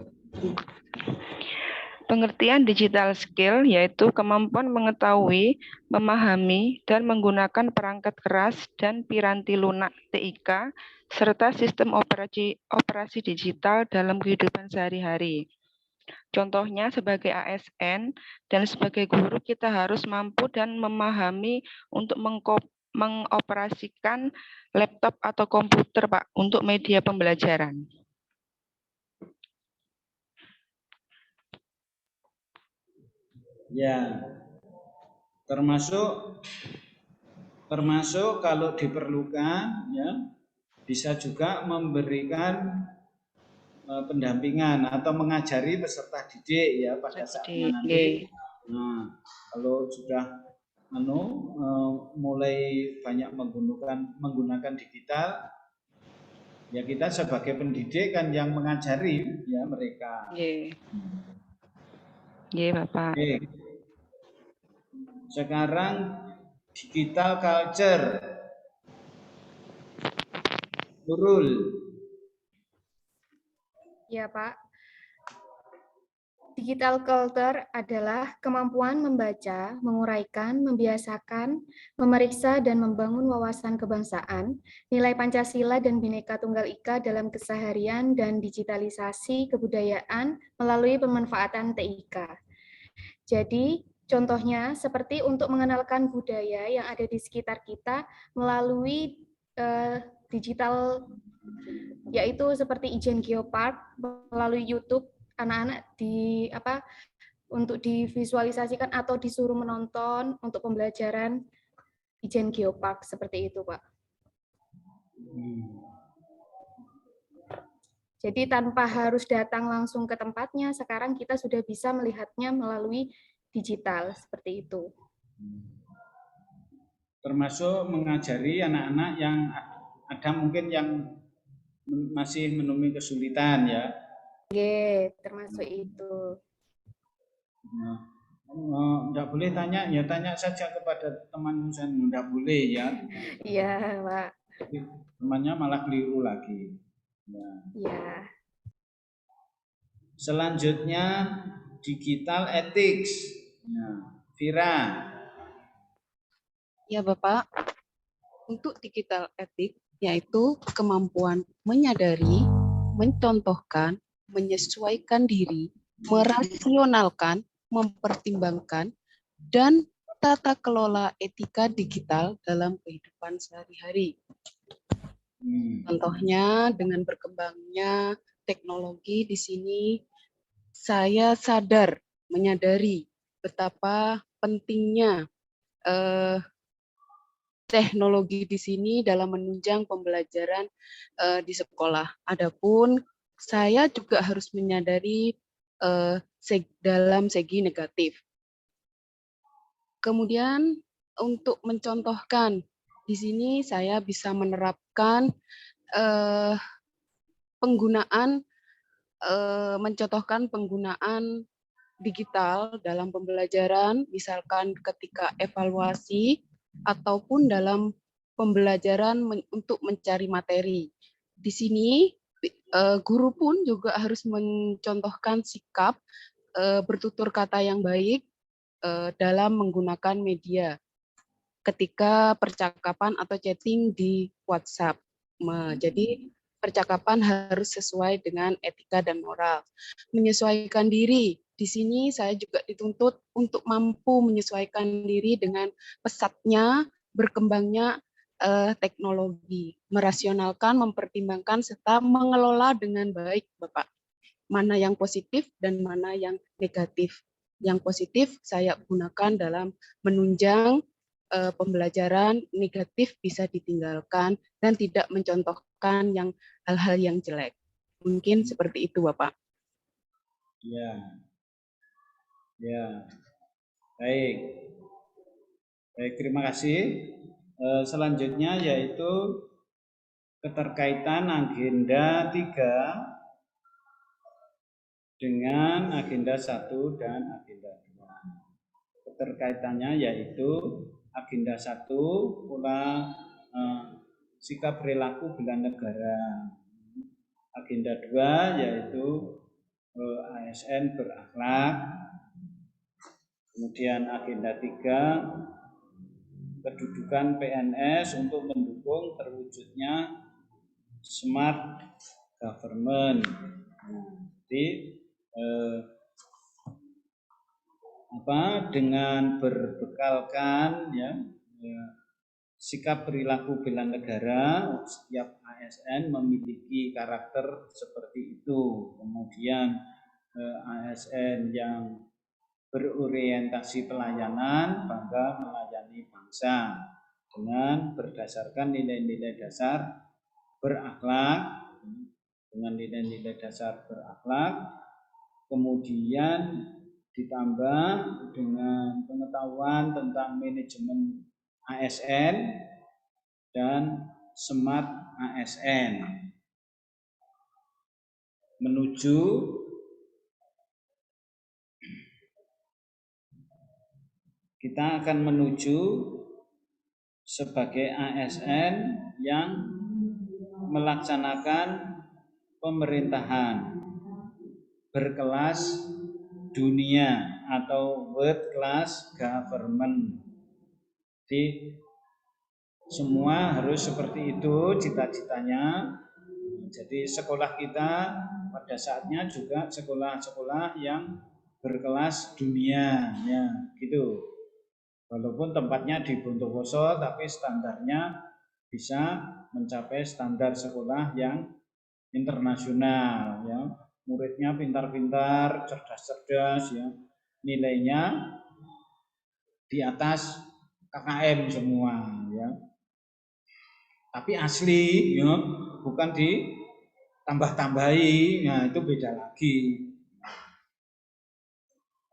Pengertian digital skill yaitu kemampuan mengetahui, memahami, dan menggunakan perangkat keras dan piranti lunak TIK, serta sistem operasi digital dalam kehidupan sehari-hari. Contohnya sebagai ASN dan sebagai guru kita harus mampu dan memahami untuk mengoperasikan laptop atau komputer, Pak, untuk media pembelajaran. Ya, termasuk kalau diperlukan, ya, bisa juga memberikan pendampingan atau mengajari peserta didik, ya, pada saatnya nanti. Nah, kalau sudah mulai banyak menggunakan digital, ya kita sebagai pendidik kan yang mengajari, ya, mereka. Bapak. Sekarang digital culture. Nurul. Ya, Pak. Digital culture adalah kemampuan membaca, menguraikan, membiasakan, memeriksa, dan membangun wawasan kebangsaan, nilai Pancasila dan Bhinneka Tunggal Ika dalam keseharian dan digitalisasi kebudayaan melalui pemanfaatan TIK. Jadi, contohnya seperti untuk mengenalkan budaya yang ada di sekitar kita melalui digital, yaitu seperti Ijen Geopark, melalui YouTube, anak-anak untuk divisualisasikan atau disuruh menonton untuk pembelajaran Ijen Geopark, seperti itu, Pak. Jadi tanpa harus datang langsung ke tempatnya, sekarang kita sudah bisa melihatnya melalui digital, seperti itu. Termasuk mengajari anak-anak yang ada mungkin yang masih menemui kesulitan, ya. Termasuk itu. Enggak boleh tanya, ya tanya saja kepada temanmu, enggak boleh, ya. Iya, Pak. Temannya malah keliru lagi. Ya. Selanjutnya digital ethics. Vira. Ya, Bapak. Untuk digital ethics yaitu kemampuan menyadari, mencontohkan, menyesuaikan diri, merasionalkan, mempertimbangkan, dan tata kelola etika digital dalam kehidupan sehari-hari. Contohnya dengan berkembangnya teknologi di sini, saya menyadari betapa pentingnya teknologi di sini dalam menunjang pembelajaran di sekolah. Adapun saya juga harus menyadari dalam segi negatif. Kemudian untuk mencontohkan, di sini saya bisa menerapkan mencontohkan penggunaan digital dalam pembelajaran, misalkan ketika evaluasi ataupun dalam pembelajaran untuk mencari materi. Di sini guru pun juga harus mencontohkan sikap bertutur kata yang baik dalam menggunakan media ketika percakapan atau chatting di WhatsApp. Jadi percakapan harus sesuai dengan etika dan moral. Menyesuaikan diri. Di sini saya juga dituntut untuk mampu menyesuaikan diri dengan pesatnya, berkembangnya teknologi. Merasionalkan, mempertimbangkan, serta mengelola dengan baik, Bapak. Mana yang positif dan mana yang negatif. Yang positif saya gunakan dalam menunjang pembelajaran, negatif bisa ditinggalkan dan tidak mencontohkan hal-hal yang jelek. Mungkin seperti itu, Bapak. Ya, ya, baik, terima kasih. Selanjutnya yaitu keterkaitan agenda 3 dengan agenda 1 dan agenda 2. Keterkaitannya yaitu agenda 1 pola sikap perilaku bela negara. Agenda 2 yaitu ASN berakhlak. Kemudian agenda 3 kedudukan PNS untuk mendukung terwujudnya smart government. Jadi dengan berbekalkan sikap perilaku bela negara, setiap ASN memiliki karakter seperti itu. Kemudian ASN yang berorientasi pelayanan, bangga melayani bangsa dengan berdasarkan nilai-nilai dasar berakhlak, kemudian ditambah dengan pengetahuan tentang manajemen ASN dan smart ASN kita akan menuju sebagai ASN yang melaksanakan pemerintahan berkelas dunia atau world class government. Jadi semua harus seperti itu cita-citanya. Jadi sekolah kita pada saatnya juga sekolah-sekolah yang berkelas dunia, ya gitu. Walaupun tempatnya di Bondowoso, tapi standarnya bisa mencapai standar sekolah yang internasional, ya. Muridnya pintar-pintar, cerdas-cerdas, ya. Nilainya di atas KKM semua, ya. Tapi asli, ya, bukan ditambah-tambahi, nah itu beda lagi.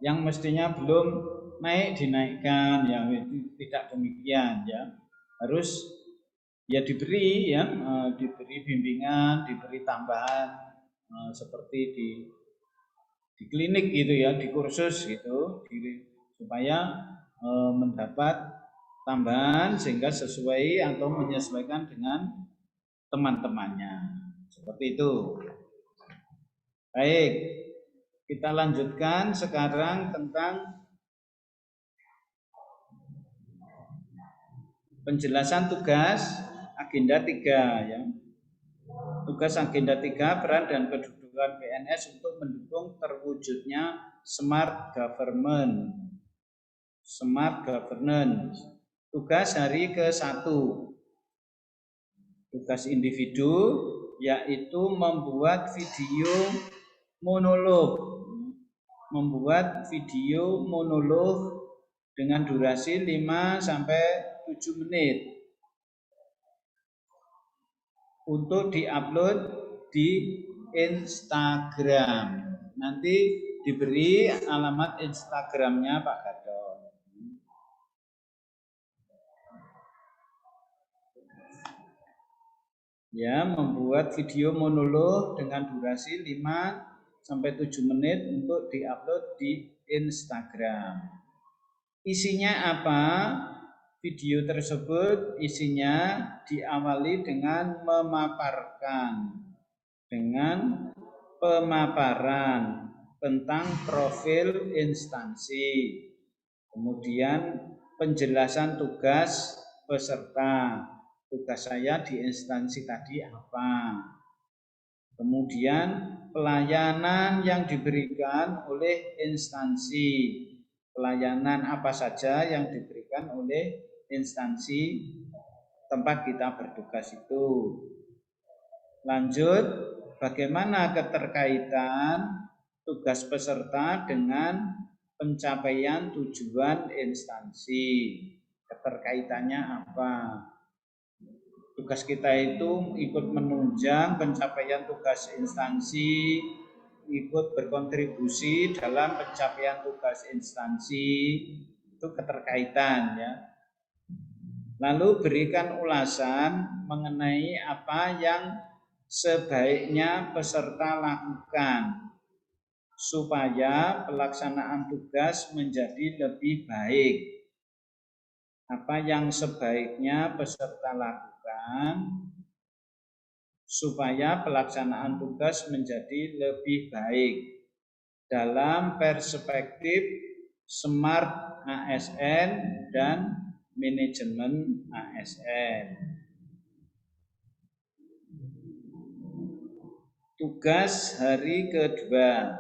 Yang mestinya belum naik dinaikkan, ya itu tidak demikian, ya. Harus ya diberi bimbingan, diberi tambahan seperti di klinik gitu ya, di kursus gitu, supaya mendapat tambahan sehingga sesuai atau menyesuaikan dengan teman-temannya. Seperti itu. Baik, kita lanjutkan sekarang tentang penjelasan tugas agenda 3 ya. Tugas agenda 3 peran dan kedudukan PNS untuk mendukung terwujudnya smart government. Smart governance. Tugas hari ke-1. Tugas individu yaitu membuat video monolog. Membuat video monolog dengan durasi 5 sampai 7 menit. Untuk diupload di Instagram. Nanti diberi alamat Instagramnya Pak Gadot. Ya, membuat video monolog dengan durasi 5 sampai 7 menit untuk diupload di Instagram. Isinya apa? Video tersebut isinya diawali dengan pemaparan tentang profil instansi, kemudian penjelasan tugas peserta, tugas saya di instansi tadi apa, kemudian pelayanan yang diberikan oleh instansi, pelayanan apa saja yang diberikan oleh instansi tempat kita bertugas itu. Lanjut, bagaimana keterkaitan tugas peserta dengan pencapaian tujuan instansi? Keterkaitannya apa? Tugas kita itu ikut menunjang pencapaian tugas instansi, ikut berkontribusi dalam pencapaian tugas instansi, itu keterkaitan ya. Lalu berikan ulasan mengenai apa yang sebaiknya peserta lakukan supaya pelaksanaan tugas menjadi lebih baik. Apa yang sebaiknya peserta lakukan supaya pelaksanaan tugas menjadi lebih baik dalam perspektif Smart ASN dan manajemen ASN. Tugas hari kedua.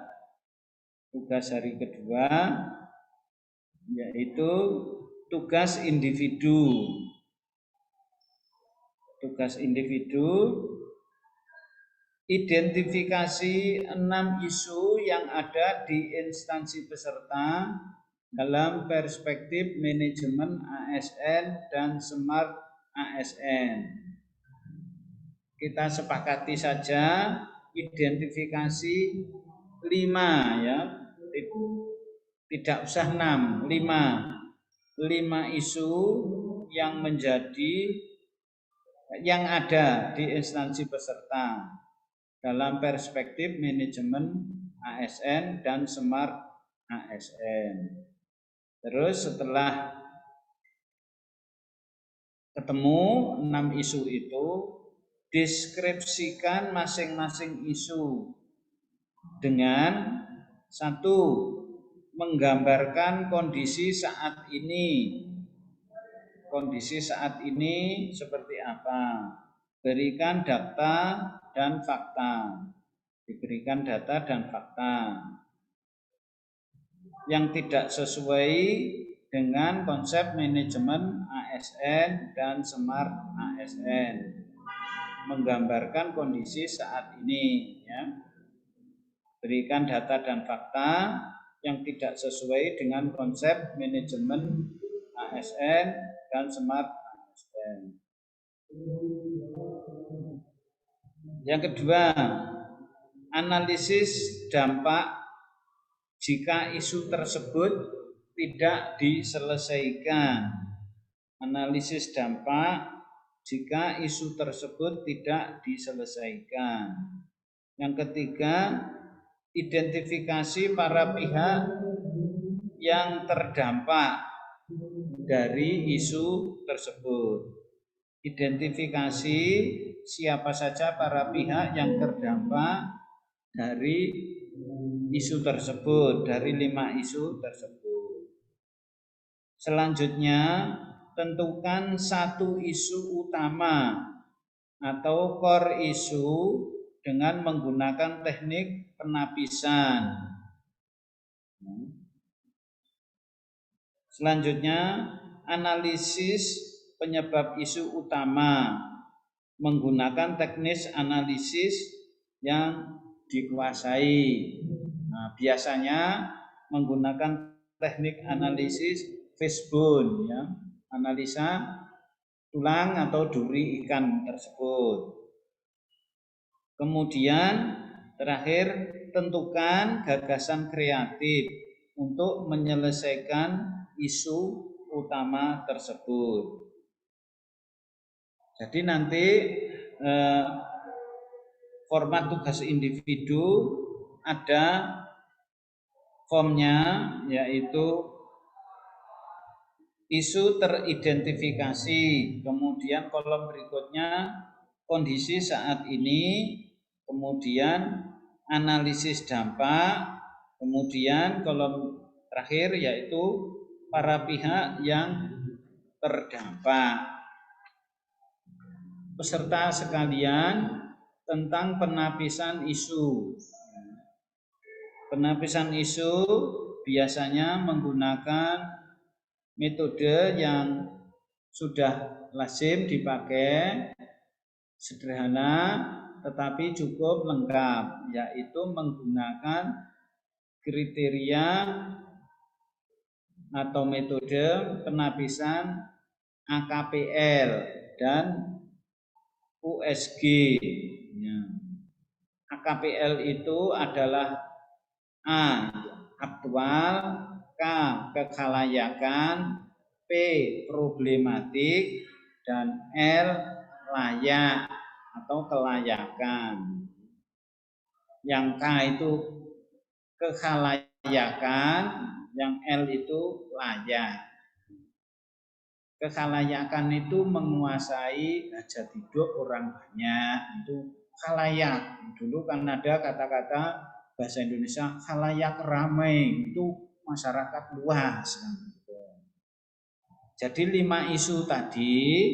Tugas hari kedua yaitu tugas individu. Tugas individu, identifikasi 6 isu yang ada di instansi peserta dalam perspektif manajemen ASN dan Smart ASN. Kita sepakati saja identifikasi 5 ya, tidak usah 6, 5 isu yang ada di instansi peserta dalam perspektif manajemen ASN dan Smart ASN. Terus setelah ketemu 6 isu itu, deskripsikan masing-masing isu dengan 1. Menggambarkan kondisi saat ini. Kondisi saat ini seperti apa? Berikan data dan fakta. Diberikan data dan fakta yang tidak sesuai dengan konsep manajemen ASN dan Smart ASN. Menggambarkan kondisi saat ini ya. Berikan data dan fakta yang tidak sesuai dengan konsep manajemen ASN dan Smart ASN. Yang kedua, analisis dampak jika isu tersebut tidak diselesaikan. Analisis dampak jika isu tersebut tidak diselesaikan. Yang ketiga, identifikasi para pihak yang terdampak dari isu tersebut. Identifikasi siapa saja para pihak yang terdampak dari isu tersebut, dari 5 isu tersebut. Selanjutnya, tentukan satu isu utama atau core isu dengan menggunakan teknik penapisan. Selanjutnya, analisis penyebab isu utama menggunakan teknis analisis yang dikuasai. Nah, biasanya menggunakan teknik analisis fishbone, ya, analisa tulang atau duri ikan tersebut. Kemudian terakhir, tentukan gagasan kreatif untuk menyelesaikan isu utama tersebut. Jadi nanti format tugas individu ada formnya, yaitu isu teridentifikasi, kemudian kolom berikutnya kondisi saat ini, kemudian analisis dampak, kemudian kolom terakhir yaitu para pihak yang terdampak. Peserta sekalian, tentang penapisan isu. Penapisan isu biasanya menggunakan metode yang sudah lazim dipakai, sederhana tetapi cukup lengkap, yaitu menggunakan kriteria atau metode penapisan AKPL dan USG. AKPL itu adalah A. aktual, K. kekhalayakan, P. problematik, dan L. layak atau kelayakan. Yang K itu kekhalayakan, yang L itu layak. Kekhalayakan itu menguasai hajat hidup orang banyak, itu khalayak. Dulu kan ada kata-kata bahasa Indonesia khalayak ramai, itu masyarakat luas. Jadi 5 isu tadi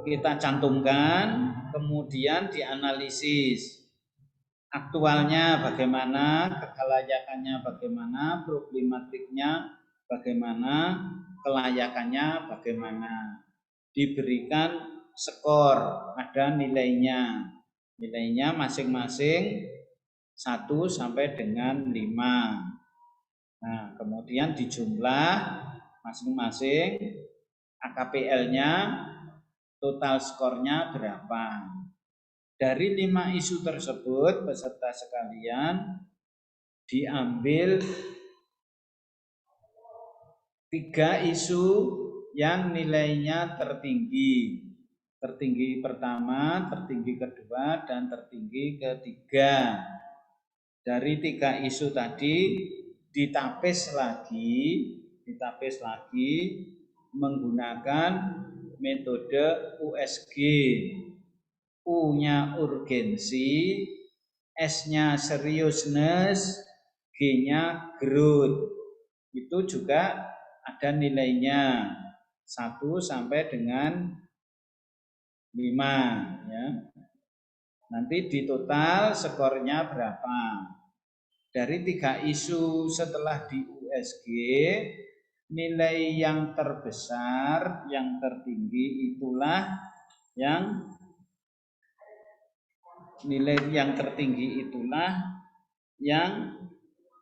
kita cantumkan, kemudian dianalisis. Aktualnya bagaimana, kekhalayakannya bagaimana, problematiknya bagaimana, kelayakannya bagaimana. Diberikan skor, ada nilainya. Nilainya masing-masing 1 sampai dengan 5. Nah, kemudian dijumlah masing-masing AKPL-nya, total skornya berapa. Dari 5 isu tersebut, peserta sekalian, diambil 3 isu yang nilainya tertinggi. Tertinggi pertama, tertinggi kedua, dan tertinggi ketiga. Dari 3 isu tadi ditapis lagi menggunakan metode USG. U-nya urgensi, S-nya seriousness, G-nya growth. Itu juga ada nilainya 1 sampai dengan 5, ya. Nanti di total skornya berapa. Dari 3 isu setelah di USG, nilai yang terbesar, yang tertinggi itulah yang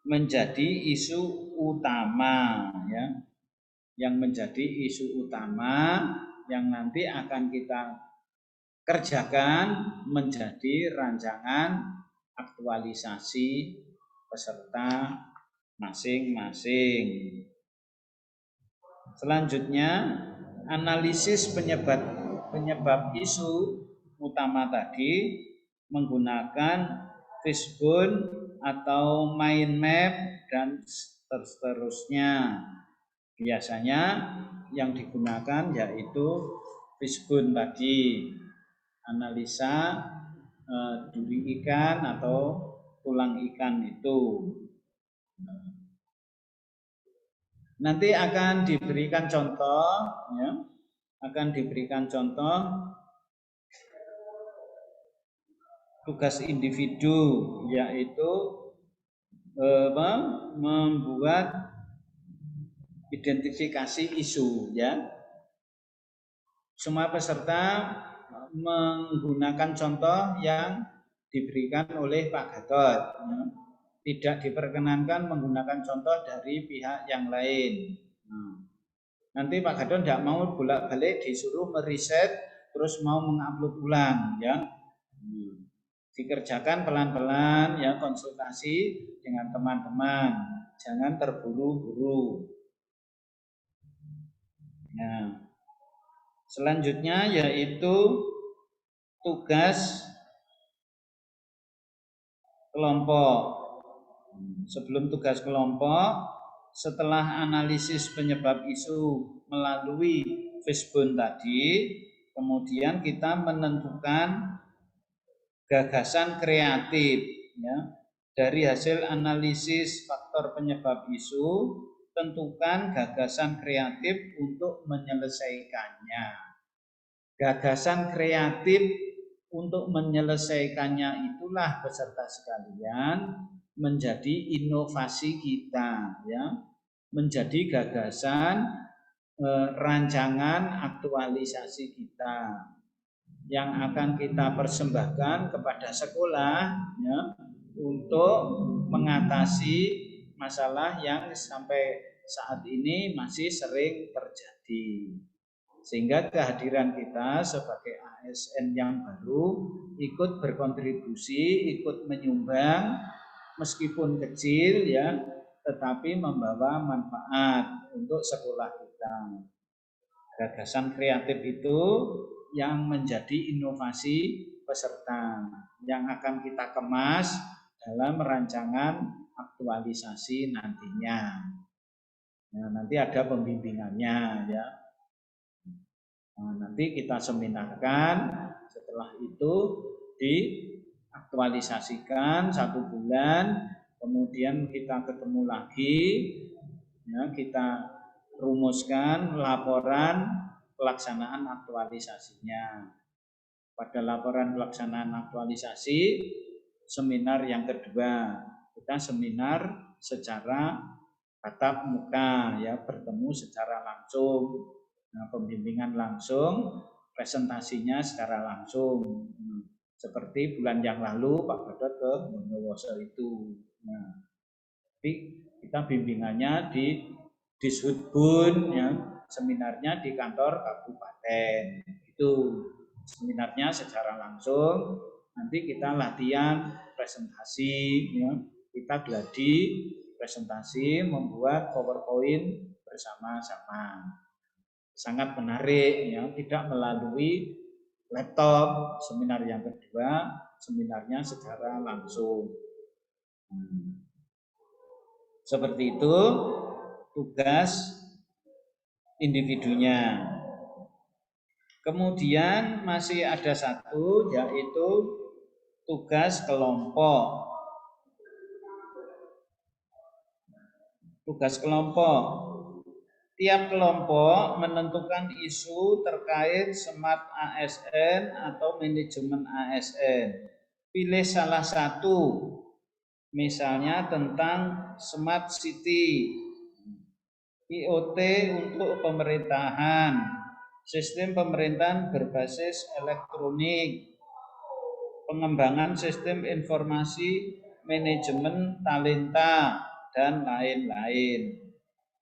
menjadi isu utama, ya. Yang menjadi isu utama yang nanti akan kita kerjakan menjadi rancangan aktualisasi peserta masing-masing. Selanjutnya, analisis penyebab isu utama tadi menggunakan fishbone atau mind map dan seterusnya. Biasanya yang digunakan yaitu fishbone tadi, analisa duri ikan atau tulang ikan itu. Nanti akan diberikan contoh, ya, akan diberikan contoh tugas individu, yaitu membuat identifikasi isu, ya. Semua peserta menggunakan contoh yang diberikan oleh Pak Gatot, ya. Tidak diperkenankan menggunakan contoh dari pihak yang lain. Nanti Pak Gatot tidak mau bolak-balik disuruh meriset terus mau mengupload ulang, ya. Dikerjakan pelan-pelan, ya, konsultasi dengan teman-teman, jangan terburu-buru. Nah, selanjutnya yaitu tugas kelompok. Sebelum tugas kelompok, setelah analisis penyebab isu melalui Fishbone tadi, kemudian kita menentukan gagasan kreatif, ya. Dari hasil analisis faktor penyebab isu, tentukan gagasan kreatif untuk menyelesaikannya. Gagasan kreatif untuk menyelesaikannya itulah peserta sekalian menjadi inovasi kita, ya. Menjadi gagasan rancangan aktualisasi kita yang akan kita persembahkan kepada sekolah, ya, untuk mengatasi masalah yang sampai saat ini masih sering terjadi. Sehingga kehadiran kita sebagai ASN yang baru ikut berkontribusi, ikut menyumbang meskipun kecil, ya, tetapi membawa manfaat untuk sekolah kita. Gagasan kreatif itu yang menjadi inovasi peserta yang akan kita kemas dalam rancangan aktualisasi nantinya. Nah, nanti ada pembimbingannya, ya. Nah, nanti kita seminarkan, setelah itu diaktualisasikan 1 bulan, kemudian kita ketemu lagi, ya, kita rumuskan laporan pelaksanaan aktualisasinya. Pada laporan pelaksanaan aktualisasi, seminar yang kedua, kita seminar secara tatap muka, ya, bertemu secara langsung. Nah, pembimbingan langsung, presentasinya secara langsung. Seperti bulan yang lalu Pak Gatot ke Bondowoso itu. Nah, tapi kita bimbingannya di Dishubun, ya, seminarnya di kantor kabupaten. Itu seminarnya secara langsung. Nanti kita latihan presentasi, ya. Kita gladi presentasi membuat PowerPoint bersama-sama. Sangat menarik, ya, tidak melalui laptop. Seminar yang kedua, seminarnya secara langsung. Seperti itu tugas individunya. Kemudian masih ada satu, yaitu tugas kelompok. Tugas kelompok. Tiap kelompok menentukan isu terkait Smart ASN atau manajemen ASN. Pilih salah satu, misalnya tentang Smart City, IoT untuk pemerintahan, sistem pemerintahan berbasis elektronik, pengembangan sistem informasi manajemen talenta, dan lain-lain.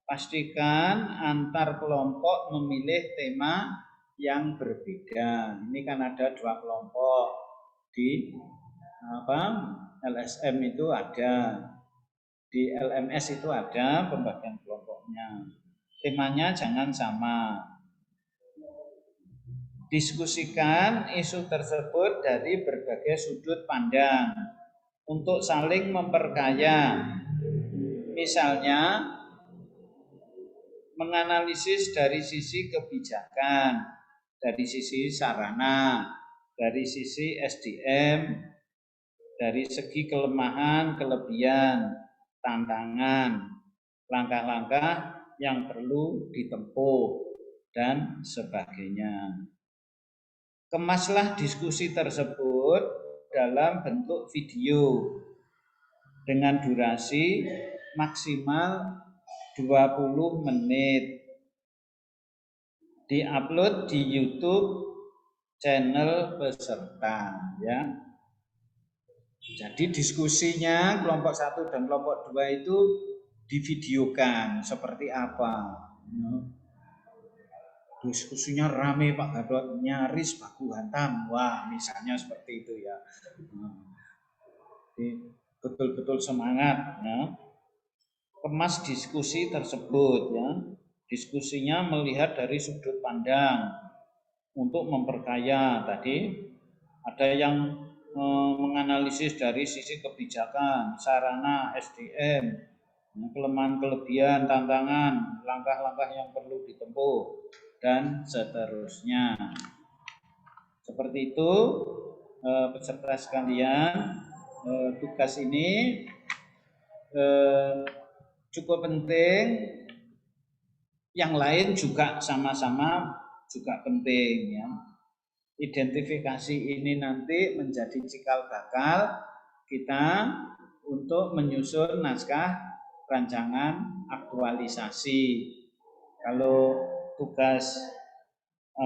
Pastikan antar kelompok memilih tema yang berbeda. Ini kan ada 2 kelompok di LSM itu ada, di LMS itu ada pembagian kelompoknya. Temanya jangan sama. Diskusikan isu tersebut dari berbagai sudut pandang untuk saling memperkaya. Misalnya, menganalisis dari sisi kebijakan, dari sisi sarana, dari sisi SDM, dari segi kelemahan, kelebihan, tantangan, langkah-langkah yang perlu ditempuh, dan sebagainya. Kemaslah diskusi tersebut dalam bentuk video dengan durasi maksimal 20 menit. Diupload di YouTube channel peserta ya. Jadi diskusinya kelompok 1 dan kelompok 2 itu divideokan seperti apa. Diskusinya rame Pak Gadot, nyaris baku hantam. Wah, misalnya seperti itu ya. Betul-betul semangat ya. Kemas diskusi tersebut ya. Diskusinya melihat dari sudut pandang untuk memperkaya. Tadi ada yang menganalisis dari sisi kebijakan, sarana, SDM, kelemahan, kelebihan, tantangan, langkah-langkah yang perlu ditempuh, dan seterusnya. Seperti itu peserta sekalian, tugas ini cukup penting. Yang lain juga sama-sama juga penting ya. Identifikasi ini nanti menjadi cikal bakal kita untuk menyusun naskah rancangan aktualisasi. Kalau tugas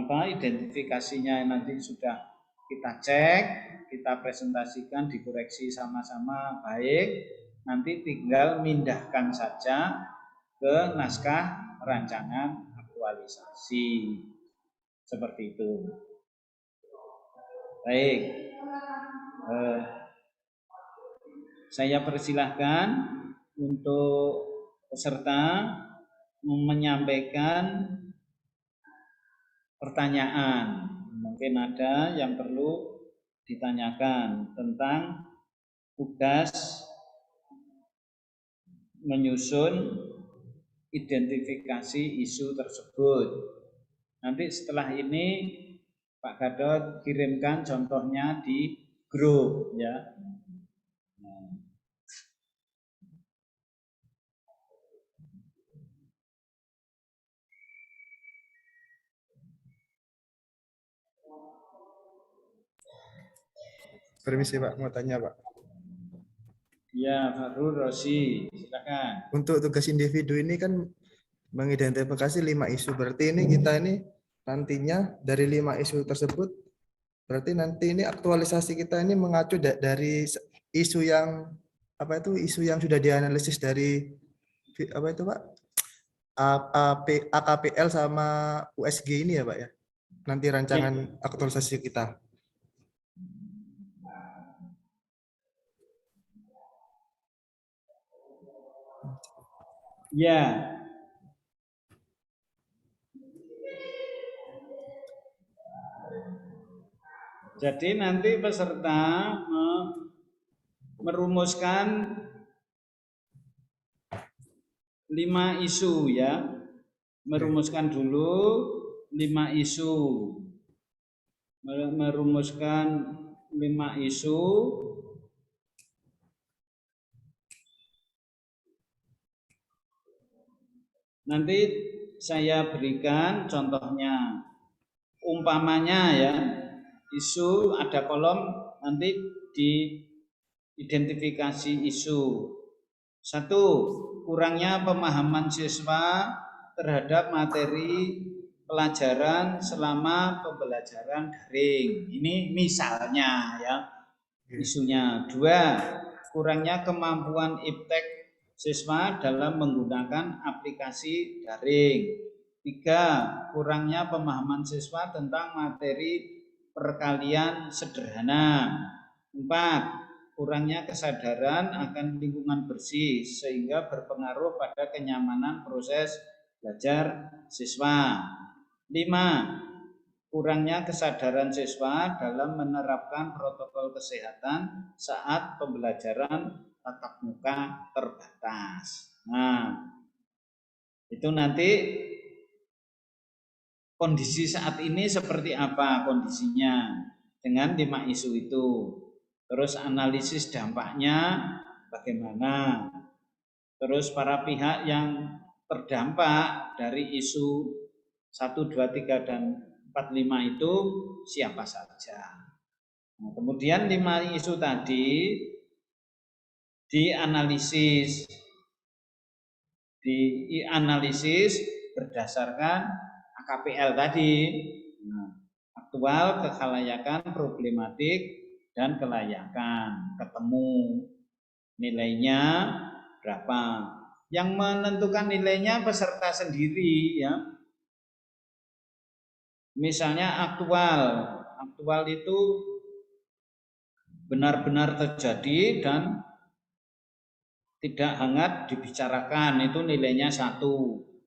identifikasinya nanti sudah kita cek, kita presentasikan, dikoreksi sama-sama baik, nanti tinggal mindahkan saja ke naskah rancangan aktualisasi. Seperti itu. Baik, saya persilahkan untuk peserta menyampaikan pertanyaan. Mungkin ada yang perlu ditanyakan tentang tugas menyusun identifikasi isu tersebut. Nanti setelah ini Pak Gadot kirimkan contohnya di grup ya. Permisi Pak, mau tanya Pak. Ya, Farul Rosi, silakan. Untuk tugas individu ini kan mengidentifikasi 5 isu. Berarti ini kita ini nantinya dari 5 isu tersebut, berarti nanti ini aktualisasi kita ini mengacu dari isu yang isu yang sudah dianalisis dari apa itu Pak? AKPL sama USG ini ya Pak ya. Nanti rancangan aktualisasi kita. Ya. Jadi nanti peserta merumuskan 5 isu ya. Merumuskan dulu 5 isu. Merumuskan 5 isu. Nanti saya berikan contohnya. Umpamanya ya, isu ada kolom nanti di identifikasi isu. 1, kurangnya pemahaman siswa terhadap materi pelajaran selama pembelajaran daring. Ini misalnya ya isunya. 2, kurangnya kemampuan iptek siswa dalam menggunakan aplikasi daring. 3, kurangnya pemahaman siswa tentang materi perkalian sederhana. 4, kurangnya kesadaran akan lingkungan bersih sehingga berpengaruh pada kenyamanan proses belajar siswa. 5, kurangnya kesadaran siswa dalam menerapkan protokol kesehatan saat pembelajaran tatap muka terbatas. Nah, itu nanti kondisi saat ini seperti apa kondisinya dengan 5 isu itu. Terus analisis dampaknya bagaimana. Terus para pihak yang terdampak dari isu 1, 2, 3, dan 4, 5 itu siapa saja. Nah, kemudian 5 isu tadi dianalisis berdasarkan AKPL tadi. Nah, aktual, kekhalayakan, problematik, dan kelayakan. Ketemu nilainya berapa. Yang menentukan nilainya peserta sendiri ya. Misalnya aktual itu benar-benar terjadi dan tidak hangat dibicarakan, itu nilainya 1.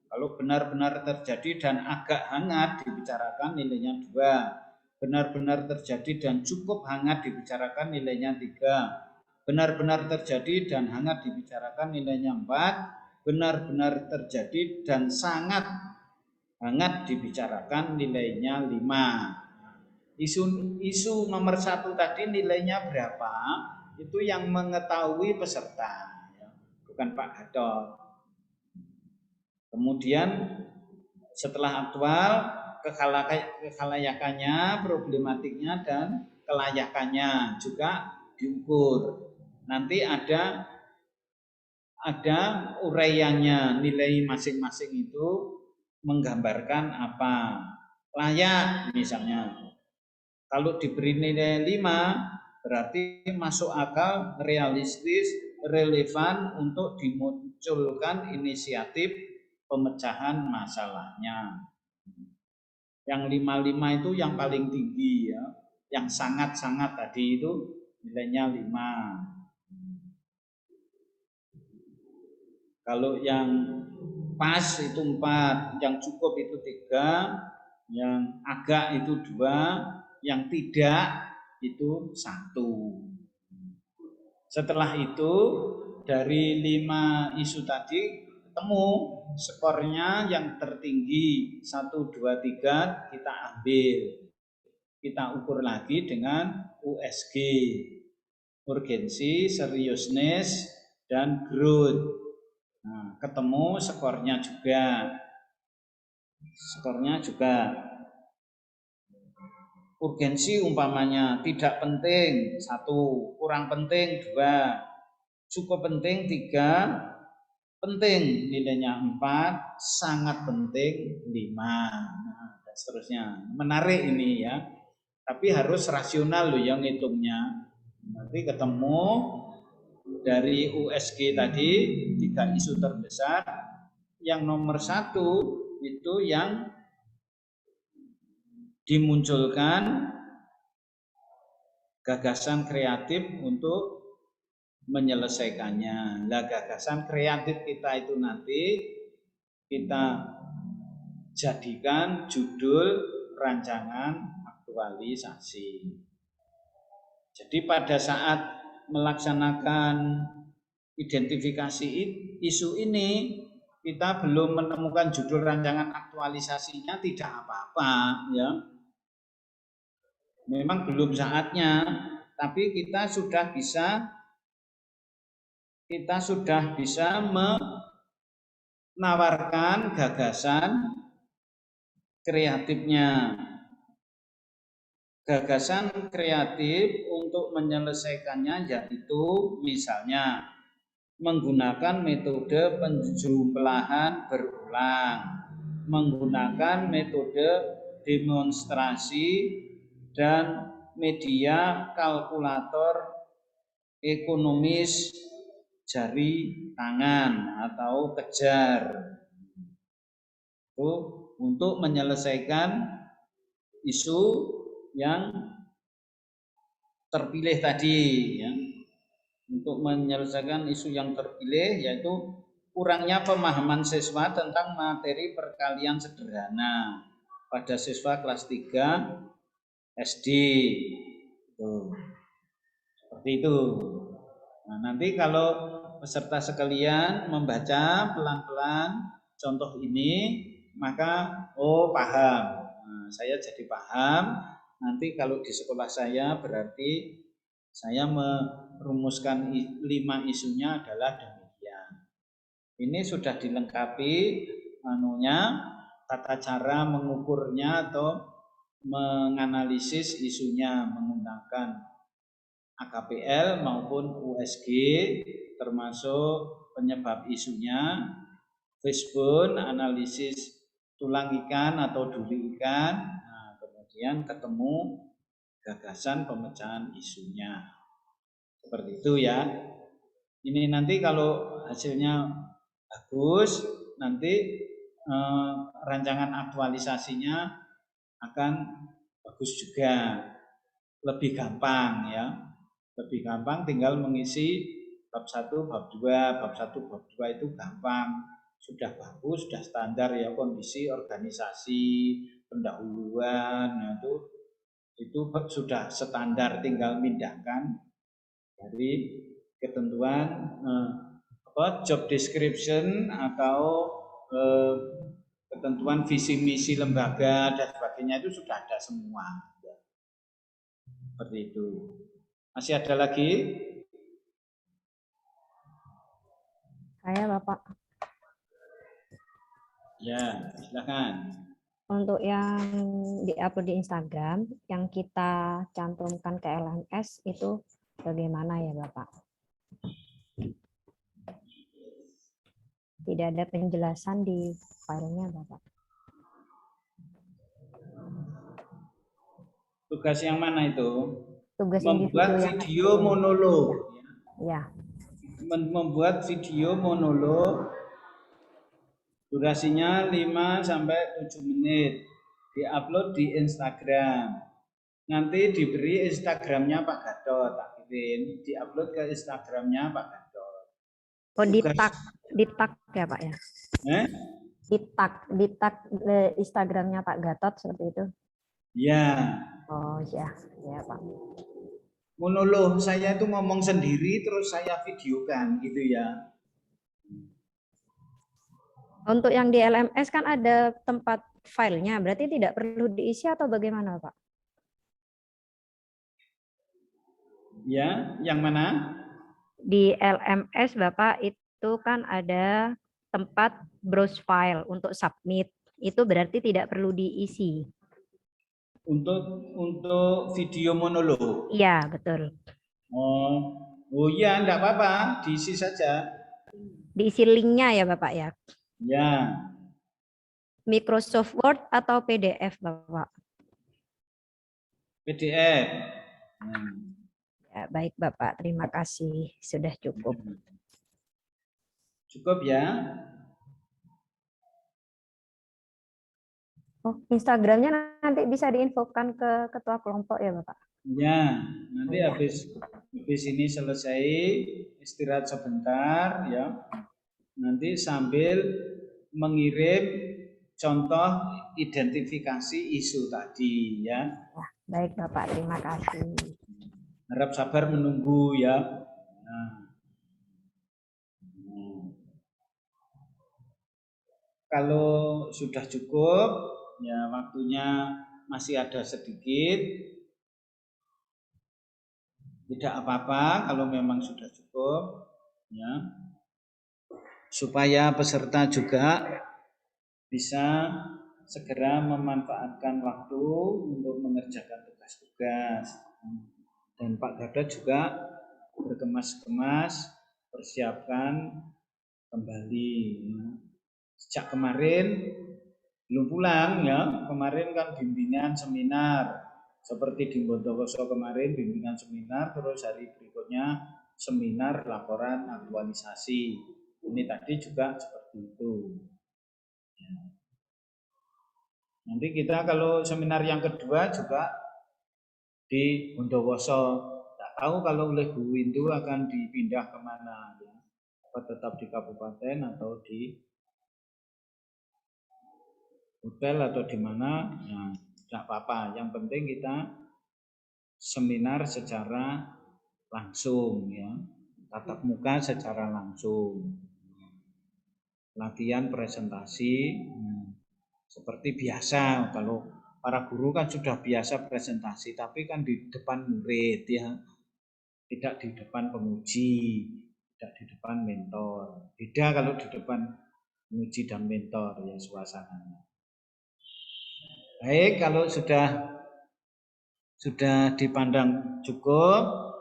Kalau benar-benar terjadi dan agak hangat dibicarakan, nilainya 2. Benar-benar terjadi dan cukup hangat dibicarakan, nilainya 3. Benar-benar terjadi dan hangat dibicarakan, nilainya 4. Benar-benar terjadi dan sangat hangat dibicarakan, nilainya 5. Isu nomor 1 tadi nilainya berapa, itu yang mengetahui peserta, bukan Pak Gatot. Kemudian setelah aktual, kekhalayakannya, problematiknya, dan kelayakannya juga diukur. Nanti ada uraiannya, nilai masing-masing itu menggambarkan apa. Layak misalnya, kalau diberi nilai 5 berarti masuk akal, realistis, relevan untuk dimunculkan inisiatif pemecahan masalahnya. Yang 5 itu yang paling tinggi ya. Yang sangat-sangat tadi itu nilainya 5. Kalau yang pas itu 4, yang cukup itu 3, yang agak itu 2, yang tidak itu 1. Setelah itu dari 5 isu tadi ketemu skornya yang tertinggi 1, 2, 3 kita ambil. Kita ukur lagi dengan USG, urgensi, seriousness, dan growth. Nah, ketemu skornya juga. Urgensi umpamanya tidak penting 1, kurang penting 2, cukup penting 3, penting nilainya 4, sangat penting 5, nah, dan seterusnya. Menarik ini ya, tapi harus rasional loh yang ngitungnya. Nanti ketemu dari USG tadi 3 isu terbesar, yang nomor 1 itu yang dimunculkan gagasan kreatif untuk menyelesaikannya. Nah, gagasan kreatif kita itu nanti kita jadikan judul rancangan aktualisasi. Jadi pada saat melaksanakan identifikasi isu ini, kita belum menemukan judul rancangan aktualisasinya, tidak apa-apa ya. Memang belum saatnya, tapi kita sudah bisa menawarkan gagasan kreatifnya. Gagasan kreatif untuk menyelesaikannya yaitu misalnya menggunakan metode penjumlahan berulang, menggunakan metode demonstrasi dan media kalkulator ekonomis jari tangan atau kejar. Itu untuk menyelesaikan isu yang terpilih tadi ya. Untuk menyelesaikan isu yang terpilih yaitu kurangnya pemahaman siswa tentang materi perkalian sederhana pada siswa kelas 3 SD. Seperti itu. Nah, nanti kalau peserta sekalian membaca pelan-pelan contoh ini, maka paham. Nah, saya jadi paham. Nanti kalau di sekolah saya berarti saya merumuskan 5 isunya adalah demikian. Ini sudah dilengkapi tata cara mengukurnya atau menganalisis isunya menggunakan AKPL maupun USG, termasuk penyebab isunya, fishbone, analisis tulang ikan atau duri ikan, nah, kemudian ketemu gagasan pemecahan isunya. Seperti itu ya. Ini nanti kalau hasilnya bagus, nanti rancangan aktualisasinya akan bagus juga, lebih gampang ya, lebih gampang, tinggal mengisi bab 1, bab 2, bab 1, bab 2 itu gampang, sudah bagus, sudah standar ya, kondisi organisasi, pendahuluan, nah itu sudah standar, tinggal pindahkan dari ketentuan job description atau ketentuan visi misi lembaga dan sebagainya, itu sudah ada semua. Seperti itu. Masih ada lagi? Saya, Bapak. Ya, silakan. Untuk yang diupload di Instagram, yang kita cantumkan ke LMS itu bagaimana ya, Bapak? Tidak ada penjelasan di filenya, Bapak. Tugas yang mana itu? Tugas membuat video monolog. Ya. Membuat video monolog durasinya 5 sampai 7 menit. Diupload di Instagram. Nanti diberi Instagramnya Pak Gatot, tak kirim. Diupload ke Instagramnya Pak Gatot. Oh, di-tag ya, Pak ya? Di-tag Instagramnya Pak Gatot seperti itu? Ya. Oh ya, ya Pak. Monolog saya itu ngomong sendiri terus saya videokan gitu ya. Untuk yang di LMS kan ada tempat filenya, berarti tidak perlu diisi atau bagaimana, Pak? Ya, yang mana? Di LMS Bapak itu kan ada tempat browse file untuk submit. Itu berarti tidak perlu diisi. Untuk video monolog. Iya, betul. Oh iya, enggak apa-apa, diisi saja. Diisi linknya ya Bapak ya? Ya. Microsoft Word atau PDF Bapak? PDF. Ya, baik Bapak, terima kasih. Sudah cukup. Cukup ya? Oh, Instagramnya nanti bisa diinfokan ke ketua kelompok ya Bapak? Ya, nanti habis ini selesai istirahat sebentar ya. Nanti sambil mengirim contoh identifikasi isu tadi ya. Baik Bapak, terima kasih. Harap sabar menunggu ya. Nah. Kalau sudah cukup, ya waktunya masih ada sedikit, tidak apa-apa kalau memang sudah cukup, ya, supaya peserta juga bisa segera memanfaatkan waktu untuk mengerjakan tugas-tugas. Dan Pak Gatot juga berkemas-kemas persiapkan kembali. Sejak kemarin belum pulang ya, kemarin kan bimbingan seminar seperti di Bondowoso kemarin bimbingan seminar, terus hari berikutnya seminar laporan aktualisasi. Ini tadi juga seperti itu. Nanti kita kalau seminar yang kedua juga di Bondowoso. Tak tahu kalau oleh Bu Windu akan dipindah kemana ya. Apa tetap di kabupaten atau di hotel atau di mana, ya, tidak apa-apa. Yang penting kita seminar secara langsung, ya, tatap muka secara langsung, latihan presentasi seperti biasa. Kalau para guru kan sudah biasa presentasi, tapi kan di depan murid ya, tidak di depan penguji, tidak di depan depan mentor. Beda kalau di depan penguji dan mentor ya suasananya. Baik, kalau sudah dipandang cukup,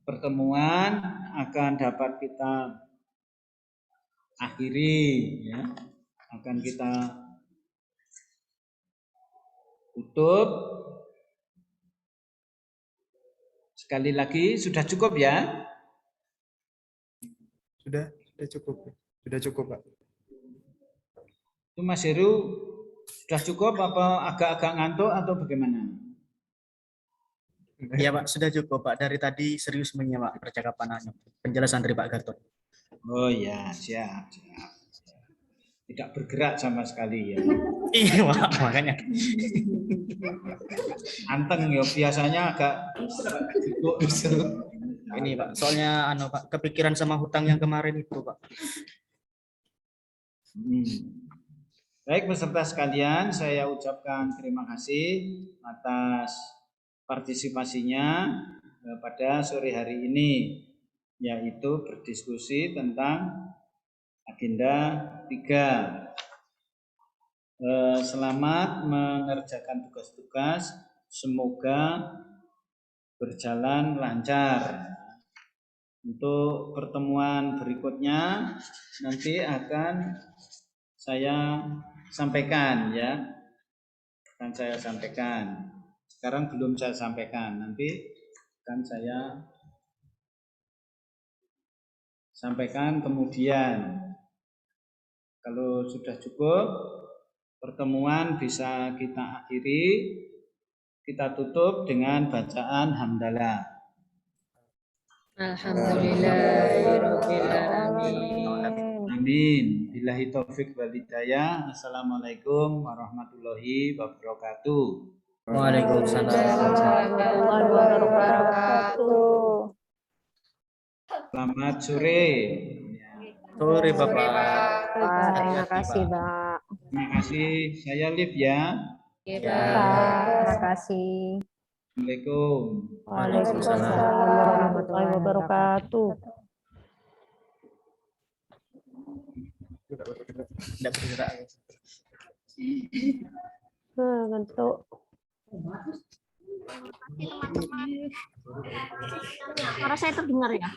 pertemuan akan dapat kita akhiri ya. Akan kita tutup. Sekali lagi sudah cukup ya? Sudah cukup. Sudah cukup, Pak. Itu Mas Heru sudah cukup apa agak-agak ngantuk atau bagaimana? Iya Pak, sudah cukup Pak. Dari tadi serius menyimak percakapan penjelasan dari Pak Gatot. Oh ya, siap. Tidak bergerak sama sekali ya. Iya Pak, makanya. Anteng ya, biasanya agak duduk. Ini Pak, soalnya Pak, kepikiran sama hutang yang kemarin itu Pak. Baik peserta sekalian, saya ucapkan terima kasih atas partisipasinya pada sore hari ini, yaitu berdiskusi tentang agenda 3. Selamat mengerjakan tugas-tugas, semoga berjalan lancar. Untuk pertemuan berikutnya nanti akan saya sampaikan ya. Akan saya sampaikan. Sekarang belum saya sampaikan, nanti akan saya sampaikan kemudian. Kalau sudah cukup, pertemuan bisa kita akhiri, kita tutup dengan bacaan hamdalah. Alhamdulillahirobbilalamin. Amin. Billahi taufik wal hidayah. Assalamualaikum warahmatullahi wabarakatuh. Waalaikumsalam warahmatullahi wabarakatuh. Selamat sore. Sore Bapak. Terima kasih, Pak. Terima kasih. Saya Liv ya. Terima kasih. Assalamualaikum. Waalaikumsalam warahmatullahi wabarakatuh. Tidak bergerak. Bentuk. Suara saya terdengar ya?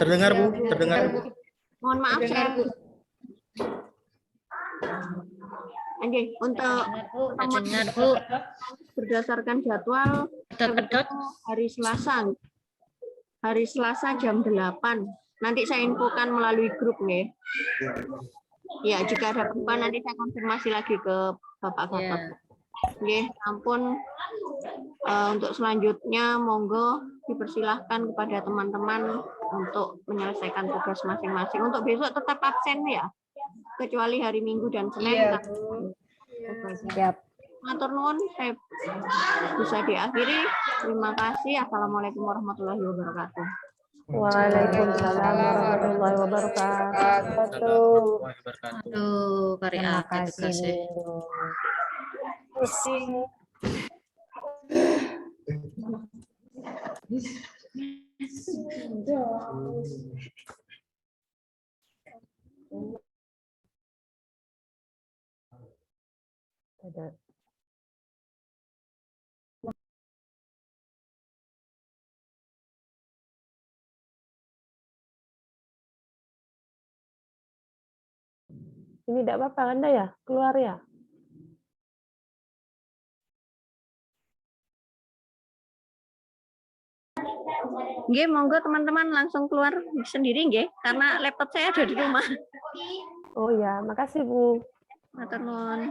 Terdengar Bu, terdengar Bu. Mohon maaf saya. Oke, untuk Terdengar Bu. berdasarkan jadwal hari Selasa jam 8. Nanti saya infokan melalui grup nih. Ya, jika ada perubahan nanti saya konfirmasi lagi ke Bapak Gatot. Oke, ampun. Untuk selanjutnya monggo dipersilahkan kepada teman-teman untuk menyelesaikan tugas masing-masing. Untuk besok tetap absen ya, kecuali hari Minggu dan Senin. Siap. Matur nuwun, saya bisa diakhiri. Terima kasih. Assalamualaikum warahmatullahi wabarakatuh. Waalaikumsalam warahmatullahi wabarakatuh. Aduh, kari Terima akeh kasih, tugasnya. Bu. Ada. Ini tidak apa-apa Anda ya, keluar ya. Nggih, monggo teman-teman langsung keluar sendiri nggih, karena laptop saya ada di rumah. Oh ya, makasih Bu. Matur nuwun.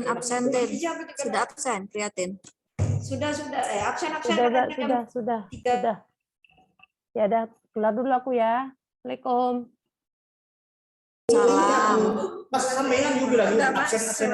Absen. Sudah absen, Prihatin. Sudah absen. Sudah. Ya udah, keluar dulu aku ya. Assalamualaikum. Salam. Pas sampean dulu lagi absen.